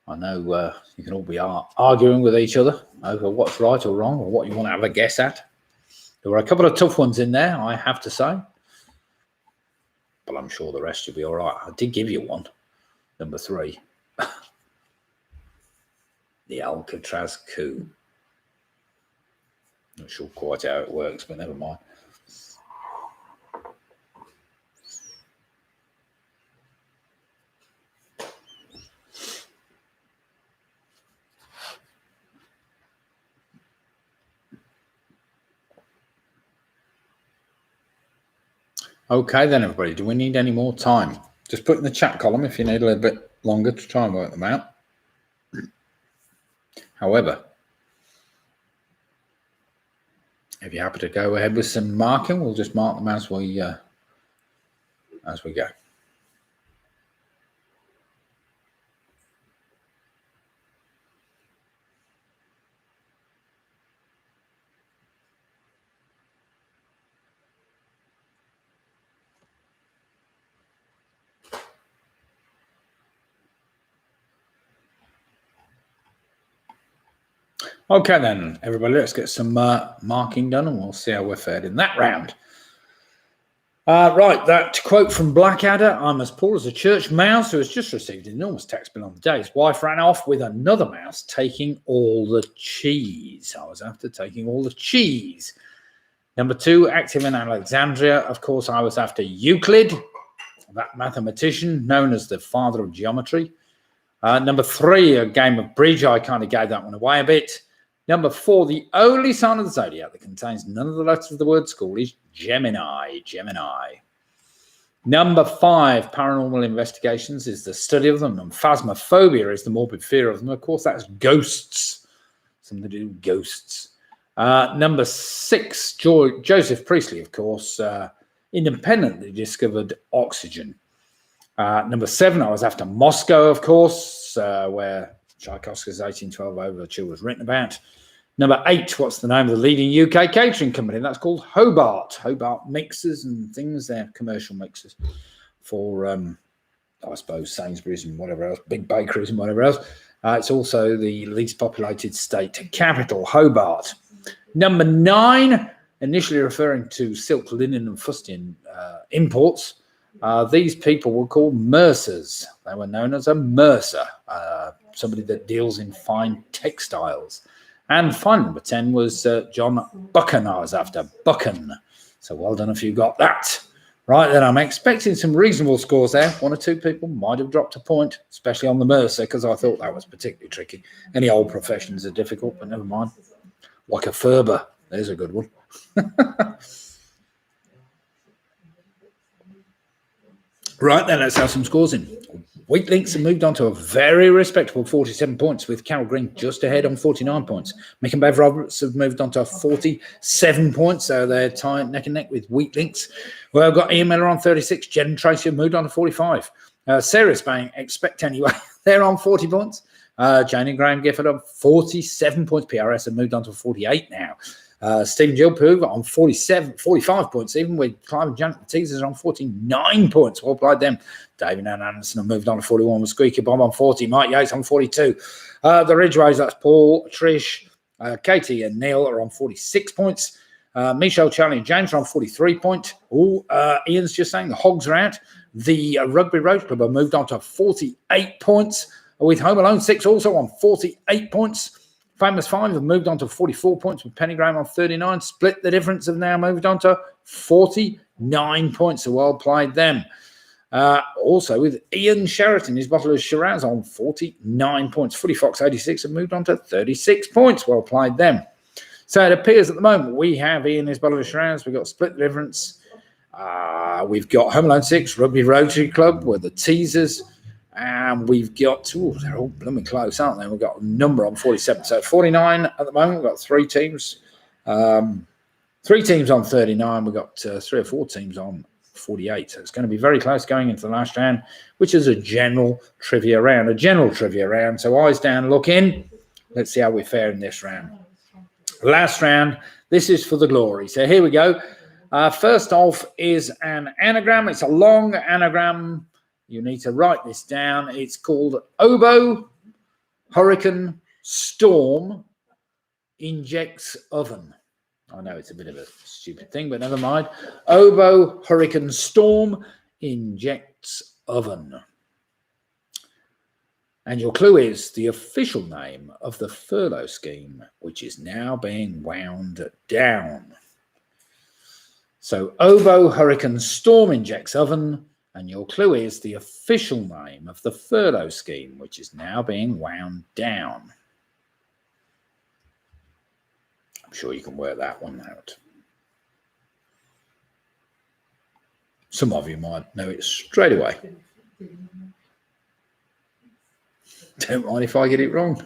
I know you can all be arguing with each other over what's right or wrong or what you want to have a guess at. There were a couple of tough ones in there, I have to say. But I'm sure the rest will be all right. I did give you one, number 3. The Alcatraz coup. Not sure quite how it works, but never mind. Okay then, everybody, do we need any more time? Just put in the chat column if you need a little bit longer to try and work them out. However, if you're happy to go ahead with some marking, we'll just mark them as we go. Okay then, everybody, let's get some marking done and we'll see how we're fared in that round. Right, that quote from Blackadder, I'm as poor as a church mouse who has just received an enormous tax bill on the day. His wife ran off with another mouse taking all the cheese. I was after taking all the cheese. Number 2, active in Alexandria. Of course, I was after Euclid, that mathematician known as the father of geometry. Number 3, a game of bridge. I kind of gave that one away a bit. Number 4, the only sign of the zodiac that contains none of the letters of the word school is Gemini. Gemini. Number 5, paranormal investigations is the study of them, and phasmophobia is the morbid fear of them. Of course, that's ghosts. Something to do with ghosts. Number 6, Joseph Priestley, of course, independently discovered oxygen. Number 7, I was after Moscow, of course, where Tchaikovsky's 1812 Overture was written about. Number 8, what's the name of the leading UK catering company? That's called Hobart. Hobart mixers and things. They're commercial mixers for, I suppose, Sainsbury's and whatever else, big bakeries and whatever else. It's also the least populated state capital, Hobart. Number 9, initially referring to silk, linen and fustian imports. These people were called mercers. They were known as a mercer, somebody that deals in fine textiles. And finally, number 10 was John Buchan. I was after Buchan. So well done if you got that. Right, then I'm expecting some reasonable scores there. 1 or 2 people might have dropped a point, especially on the mercer, because I thought that was particularly tricky. Any old professions are difficult, but never mind. Like a Ferber. There's a good one. Right, then let's have some scores in. Wheat Links have moved on to a very respectable 47 points, with Carol Green just ahead on 49 points. Mick and Bev Roberts have moved on to 47 points, so they're tied neck and neck with Wheat Links. Well, I've got Ian Miller on 36. Jen and Tracy have moved on to 45. Sarah Spain, expect anyway, they're on 40 points. Jane and Graham Gifford on 47 points. PRS have moved on to 48 now. Stephen Gilpove on 45 points, even with Clive and Janet Teasers on 49 points. Well played them. David and Anderson have moved on to 41 with Squeaky Bomb on 40. Mike Yates on 42. The Ridgeways, that's Paul, Trish, Katie and Neil are on 46 points. Michelle, Charlie and James are on 43 points. Ian's just saying the Hogs are out. The Rugby Road Club have moved on to 48 points, with Home Alone 6 also on 48 points. Famous 5 have moved on to 44 points with Penny Graham on 39. Split the difference have now moved on to 49 points. So well played them. Also with Ian Sheraton, his bottle of Shiraz on 49 points. Footy Fox 86 have moved on to 36 points. Well played them. So it appears at the moment we have Ian, his bottle of Shiraz. We've got Split the Difference. We've got Home Alone 6, Rugby Rotary Club with the Teasers. And we've got, they're all blooming close, aren't they? We've got a number on 47. So 49 at the moment. We've got 3 teams. 3 teams on 39. We've got 3 or 4 teams on 48. So it's going to be very close going into the last round, which is a general trivia round. So eyes down, look in. Let's see how we fare in this round. Last round. This is for the glory. So here we go. First off is an anagram. It's a long anagram. You need to write this down. It's called Oboe, Hurricane, Storm, Injects Oven. I know it's a bit of a stupid thing, but never mind. Oboe, Hurricane, Storm, Injects Oven. And your clue is the official name of the furlough scheme, which is now being wound down. So Oboe, Hurricane, Storm, Injects Oven. And your clue is the official name of the furlough scheme, which is now being wound down. I'm sure you can work that one out. Some of you might know it straight away. Don't mind if I get it wrong.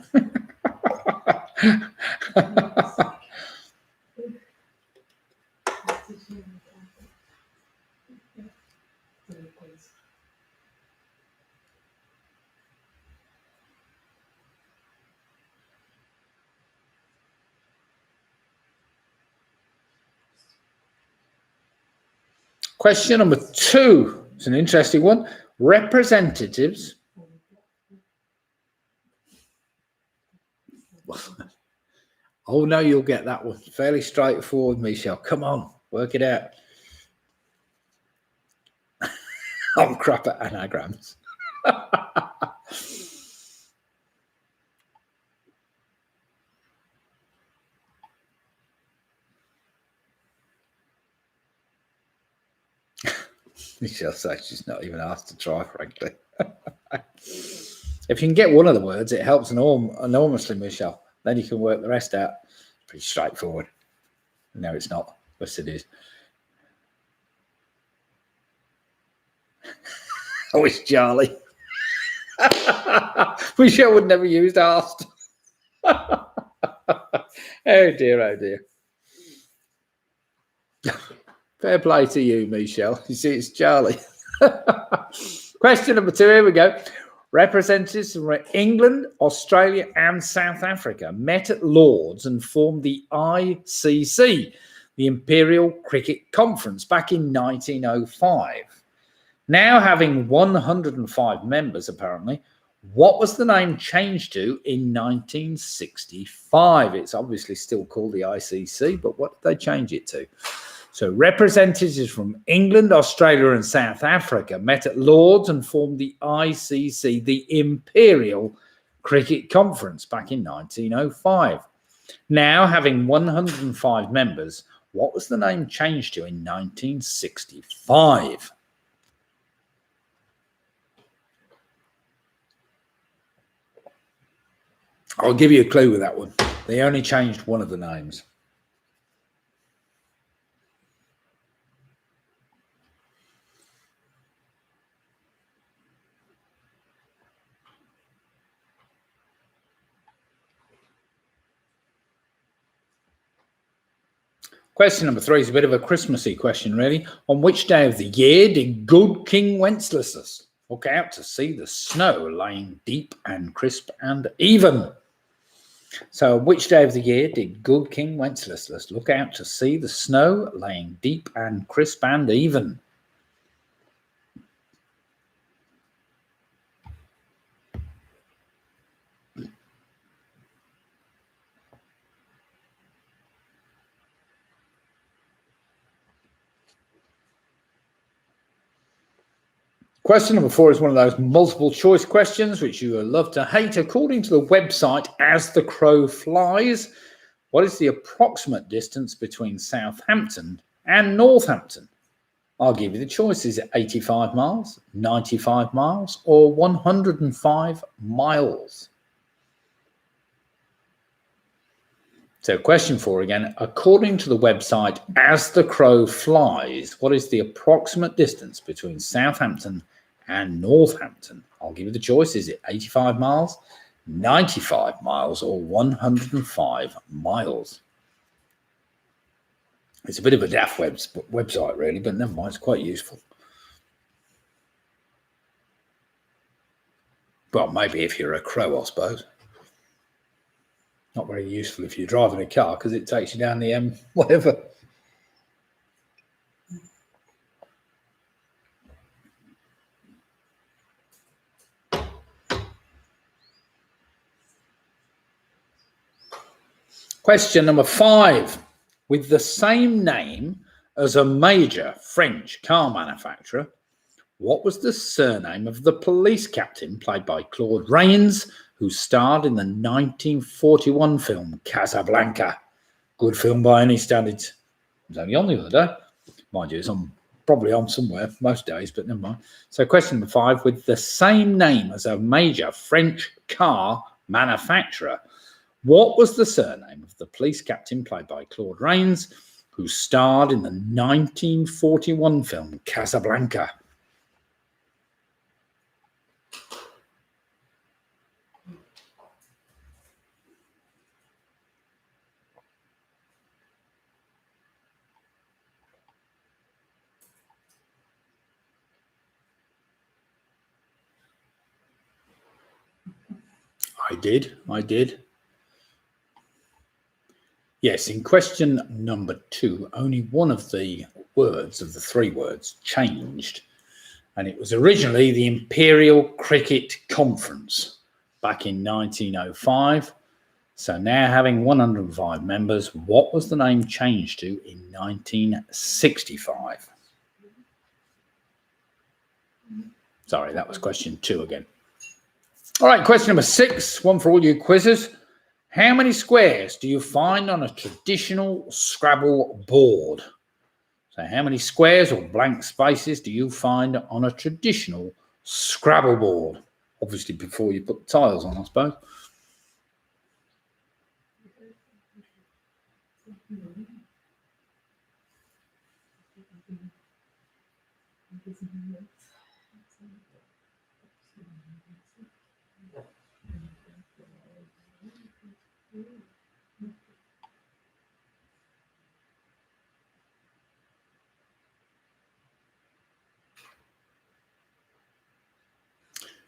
Question number 2. It's an interesting one. Representatives Oh, no, you'll get that one. Fairly straightforward, Michelle. Come on, work it out. I'm crap at anagrams. Michelle says she's not even asked to try, frankly. If you can get one of the words, it helps enormously, Michelle. Then you can work the rest out. Pretty straightforward. No, it's not. Yes, it is. I wish Charlie. Michelle would never use asked. Oh dear, oh dear. Fair play to you, Michelle. You see, it's Charlie. Question number 2, here we go. Representatives from England, Australia and South Africa met at Lords and formed the ICC, the Imperial Cricket Conference, back in 1905. Now having 105 members, apparently, what was the name changed to in 1965? It's obviously still called the ICC, but what did they change it to? So representatives from England, Australia and South Africa met at Lords and formed the ICC, the Imperial Cricket Conference, back in 1905. Now having 105 members, what was the name changed to in 1965? I'll give you a clue with that one. They only changed one of the names. Question number 3 is a bit of a Christmassy question, really. On which day of the year did good King Wenceslas look out to see the snow laying deep and crisp and even? So on which day of the year did good King Wenceslas look out to see the snow laying deep and crisp and even? Question number 4 is one of those multiple choice questions which you will love to hate. According to the website As the Crow Flies, what is the approximate distance between Southampton and Northampton? I'll give you the choices: 85 miles, 95 miles, or 105 miles. So question 4 again, according to the website As the Crow Flies, what is the approximate distance between Southampton and Northampton? I'll give you the choice. Is it 85 miles, 95 miles, or 105 miles? It's a bit of a daft website, really, but never mind, it's quite useful. Well, maybe if you're a crow, I suppose. Not very useful if you're driving a car because it takes you down the whatever. Question number 5. With the same name as a major French car manufacturer, what was the surname of the police captain played by Claude Rains, who starred in the 1941 film Casablanca? Good film by any standards. It was only on the other day. Mind you, it's probably on somewhere most days, but never mind. So question number 5, with the same name as a major French car manufacturer, what was the surname of the police captain played by Claude Rains, who starred in the 1941 film Casablanca? I did. Yes, in question number 2, only one of the words of the 3 words changed. And it was originally the Imperial Cricket Conference back in 1905. So now having 105 members, what was the name changed to in 1965? Sorry, that was question 2 again. All right, question number 6, one for all you quizzers. How many squares do you find on a traditional Scrabble board? So how many squares or blank spaces do you find on a traditional Scrabble board? Obviously before you put the tiles on, I suppose.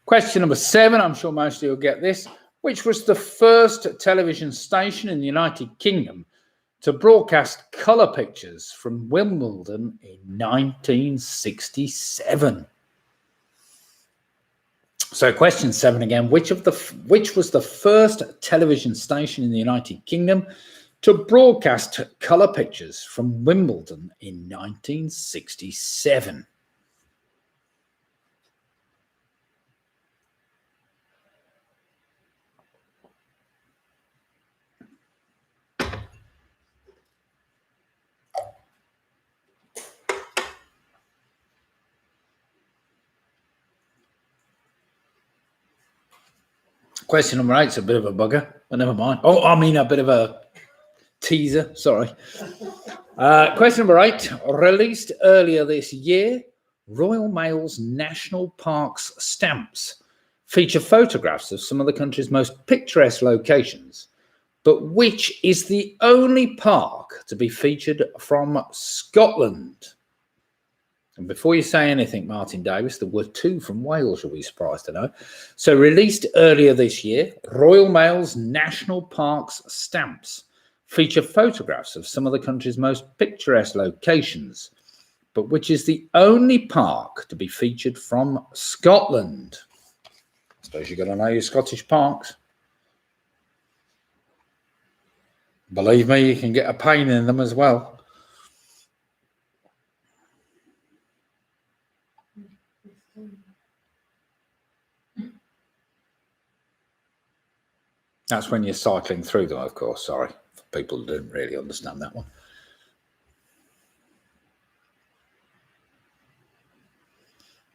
Question number 7, I'm sure most of you will get this. Which was the first television station in the United Kingdom to broadcast colour pictures from Wimbledon in 1967? So question 7 again. Which was the first television station in the United Kingdom to broadcast colour pictures from Wimbledon in 1967? Question number 8 is a bit of a bugger, but never mind. Oh, I mean a bit of a teaser, sorry. Question number 8, released earlier this year, Royal Mail's National Parks stamps feature photographs of some of the country's most picturesque locations, but which is the only park to be featured from Scotland? And before you say anything, Martin Davis, there were 2 from Wales, you'll be surprised to know. So released earlier this year, Royal Mail's National Parks stamps feature photographs of some of the country's most picturesque locations, but which is the only park to be featured from Scotland? I suppose you've got to know your Scottish parks. Believe me, you can get a pain in them as well. That's when you're cycling through them, of course. Sorry for people who didn't really understand that one.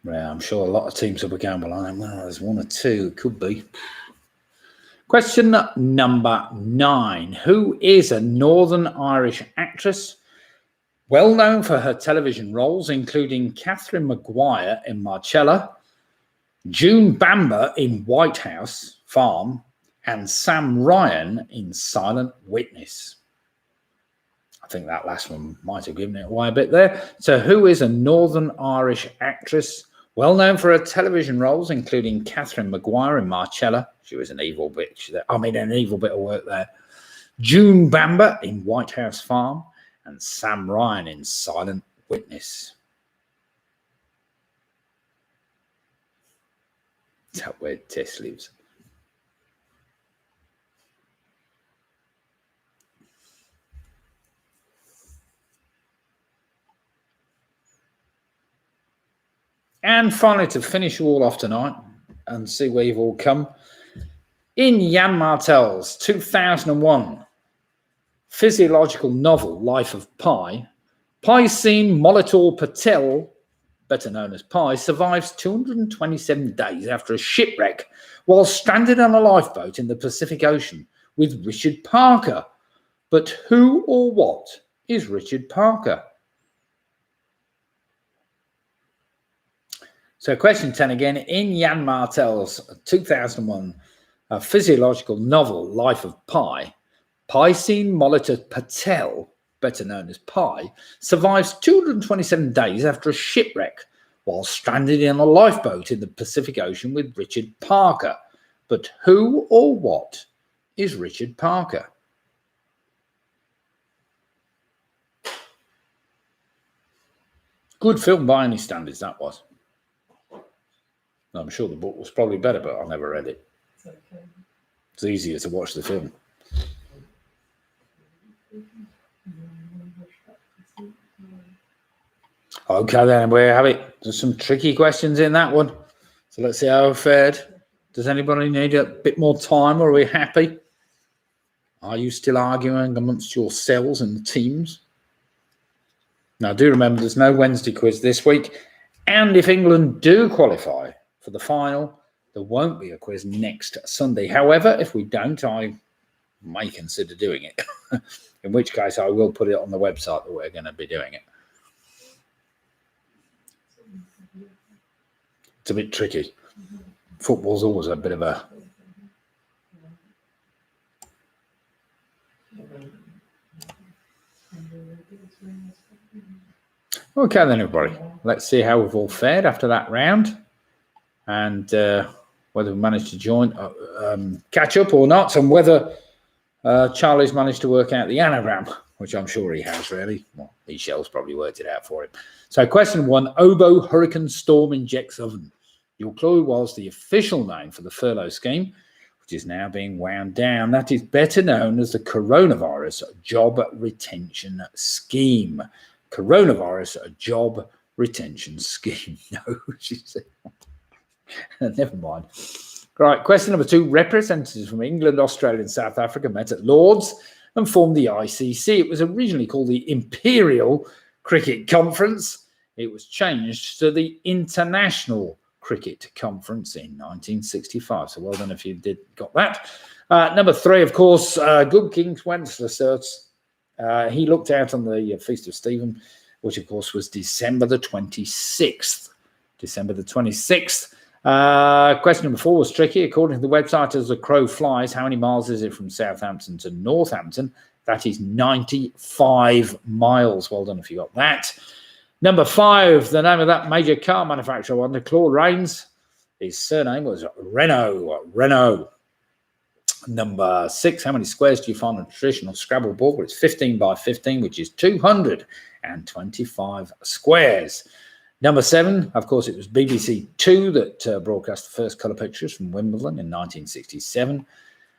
Yeah, I'm sure a lot of teams will be going, well, there's 1 or 2, it could be. Question number 9. Who is a Northern Irish actress well known for her television roles, including Catherine Maguire in Marcella, June Bamber in White House Farm, and Sam Ryan in Silent Witness? I think that last one might have given it away a bit there. So who is a Northern Irish actress well known for her television roles, including Catherine Maguire in Marcella? She was an evil bitch there. An evil bit of work there. June Bamber in White House Farm, and Sam Ryan in Silent Witness. Is that where Tess lives? And finally, to finish you all off tonight and see where you've all come, in Jan Martel's 2001 physiological novel, Life of Pi, Piscine Molitor Patel, better known as Pi, survives 227 days after a shipwreck while stranded on a lifeboat in the Pacific Ocean with Richard Parker. But who or what is Richard Parker? So question 10 again. In Jan Martel's 2001 physiological novel, Life of Pi, Piscine Molitor Patel, better known as Pi, survives 227 days after a shipwreck while stranded in a lifeboat in the Pacific Ocean with Richard Parker. But who or what is Richard Parker? Good film by any standards, that was. I'm sure the book was probably better, but I never read it. It's okay. It's easier to watch the film. Okay, then we have it. There's some tricky questions in that one. So let's see how we fared. Does anybody need a bit more time, or are we happy? Are you still arguing amongst yourselves and the teams? Now, do remember there's no Wednesday quiz this week. And if England do qualify for the final, there won't be a quiz next Sunday. However, if we don't, I may consider doing it. In which case, I will put it on the website that we're going to be doing it. It's a bit tricky. Football's always a bit of a... Okay then, everybody. Let's see how we've all fared after that round, and whether we managed to join, catch up or not, and whether Charlie's managed to work out the anagram, which I'm sure he has, really. Well, Michelle's probably worked it out for him. So question 1, Oboe Hurricane Storm Injects Oven. Your clue was the official name for the furlough scheme, which is now being wound down. That is better known as the Coronavirus Job Retention Scheme. Coronavirus Job Retention Scheme. No, she said. Never mind. Right, question number 2. Representatives from England, Australia and South Africa met at Lords and formed the ICC. It was originally called the Imperial Cricket Conference. It was changed to the International Cricket Conference in 1965. So well done if you got that. Number 3, of course, Good King Wenceslas. He looked out on the Feast of Stephen, which of course was December the 26th. December the 26th. Question number 4 was tricky. According to the website, as the crow flies, how many miles is it from Southampton to Northampton? That is 95 miles. Well done if you got that. Number 5, the name of that major car manufacturer under Claude Rains, his surname was Renault. Number 6, how many squares do you find on a traditional Scrabble board? Well, it's 15 by 15, which is 225 squares. Number 7, of course, it was BBC 2 that broadcast the first colour pictures from Wimbledon in 1967.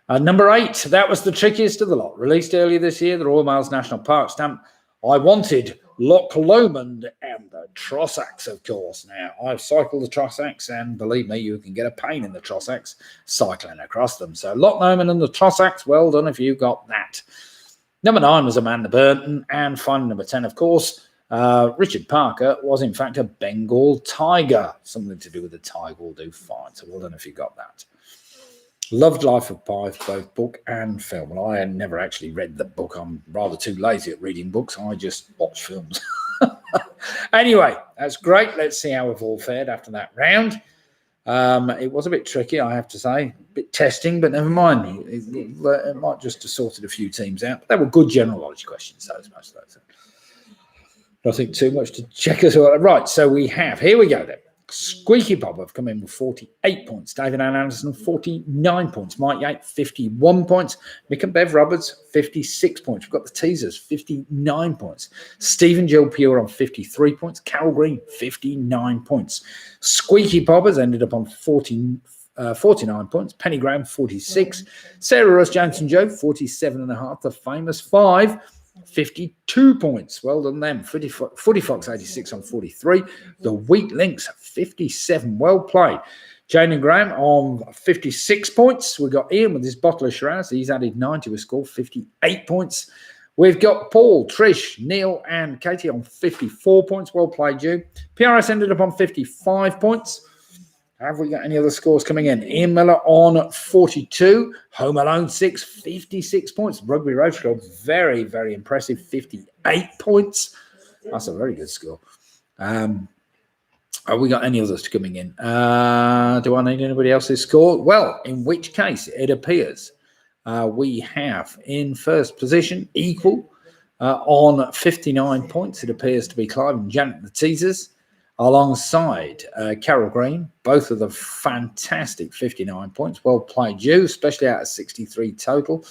Number 8, that was the trickiest of the lot. Released earlier this year, the Royal Mails National Park stamp. I wanted Loch Lomond and the Trossachs, of course. Now, I've cycled the Trossachs, and believe me, you can get a pain in the Trossachs cycling across them. So, Loch Lomond and the Trossachs, well done if you got that. Number 9 was Amanda Burton, and finally, number 10, of course, Richard Parker was, in fact, a Bengal tiger. Something to do with the tiger will do fine. So, well done if you got that. Loved Life of Pi, both book and film. Well, I had never actually read the book. I'm rather too lazy at reading books. I just watch films. Anyway, that's great. Let's see how we've all fared after that round. It was a bit tricky, I have to say. A bit testing, but never mind. It might just have sorted a few teams out. But they were good general knowledge questions, those most of those. Nothing too much to check us out. Right, so we have, here we go then. Squeaky Bob have come in with 48 points. David Ann Anderson, 49 points. Mike Yates, 51 points. Mick and Bev Roberts, 56 points. We've got the teasers, 59 points. Stephen Jill Pure on 53 points. Carol Green, 59 points. Squeaky Bob has ended up on 49 points. Penny Graham, 46. Sarah Ross Johnson Joe, 47.5. The famous 5. 52 points. Well done them. Footy Fox 86 on 43. The Wheat Links 57. Well played. Jane and Graham on 56 points. We've got Ian with his bottle of Shiraz. He's added 9 to his score, 58 points. We've got Paul, Trish, Neil and Katie on 54 points. Well played, you. PRS ended up on 55 points. Have we got any other scores coming in? Ian Miller on 42. Home Alone 6, 56 points. Rugby Road Club, very, very impressive, 58 points. That's a very good score. Have we got any others coming in? Do I need anybody else's score? Well, in which case, it appears we have in first position, equal, on 59 points. It appears to be Clive and Janet the Teasers. Alongside Carol Green, both of the fantastic 59 points. Well played, you, especially out of 63 total.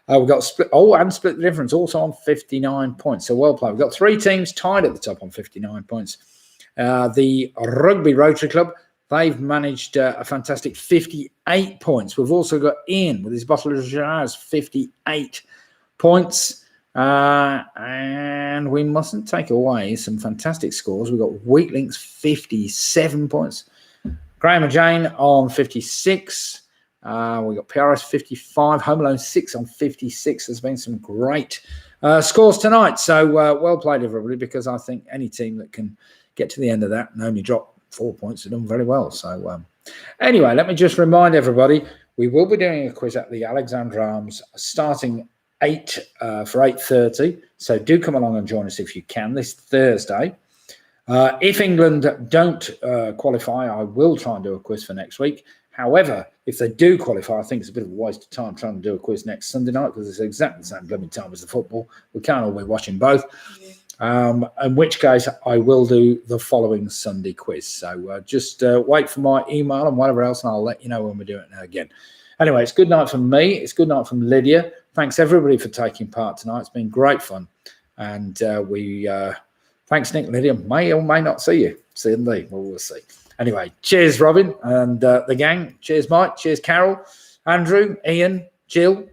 We've got split the difference also on 59 points. So well played. We've got 3 teams tied at the top on 59 points. The Rugby Rotary Club, they've managed a fantastic 58 points. We've also got Ian with his bottle of Shiraz, 58 points. And we mustn't take away some fantastic scores. We've got Weak Links 57 points. Graham and Jane on 56. We got PRS 55. Home Alone 6 on 56. There's been some great scores tonight. So well played, everybody, because I think any team that can get to the end of that and only drop 4 points have done very well. So anyway, let me just remind everybody, we will be doing a quiz at the Alexandra Arms starting for 8:30. So do come along and join us if you can this Thursday. If England don't qualify, I will try and do a quiz for next week. However, if they do qualify, I think it's a bit of a waste of time trying to do a quiz next Sunday night because it's exactly the same blooming time as the football. We can't all be watching both. In which case, I will do the following Sunday quiz. So just wait for my email and whatever else, and I'll let you know when we do it again. Anyway, it's good night from me. It's good night from Lydia. Thanks, everybody, for taking part tonight. It's been great fun. And thanks, Nick, Lydia. May or may not see you. See you indeed. We'll see. Anyway, cheers, Robin and the gang. Cheers, Mike. Cheers, Carol, Andrew, Ian, Jill,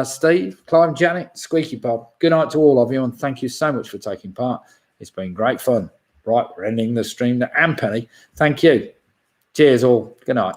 Steve, Clive, Janet, Squeaky Bob. Good night to all of you, and thank you so much for taking part. It's been great fun. Right, we're ending the stream now. And Penny, thank you. Cheers, all. Good night.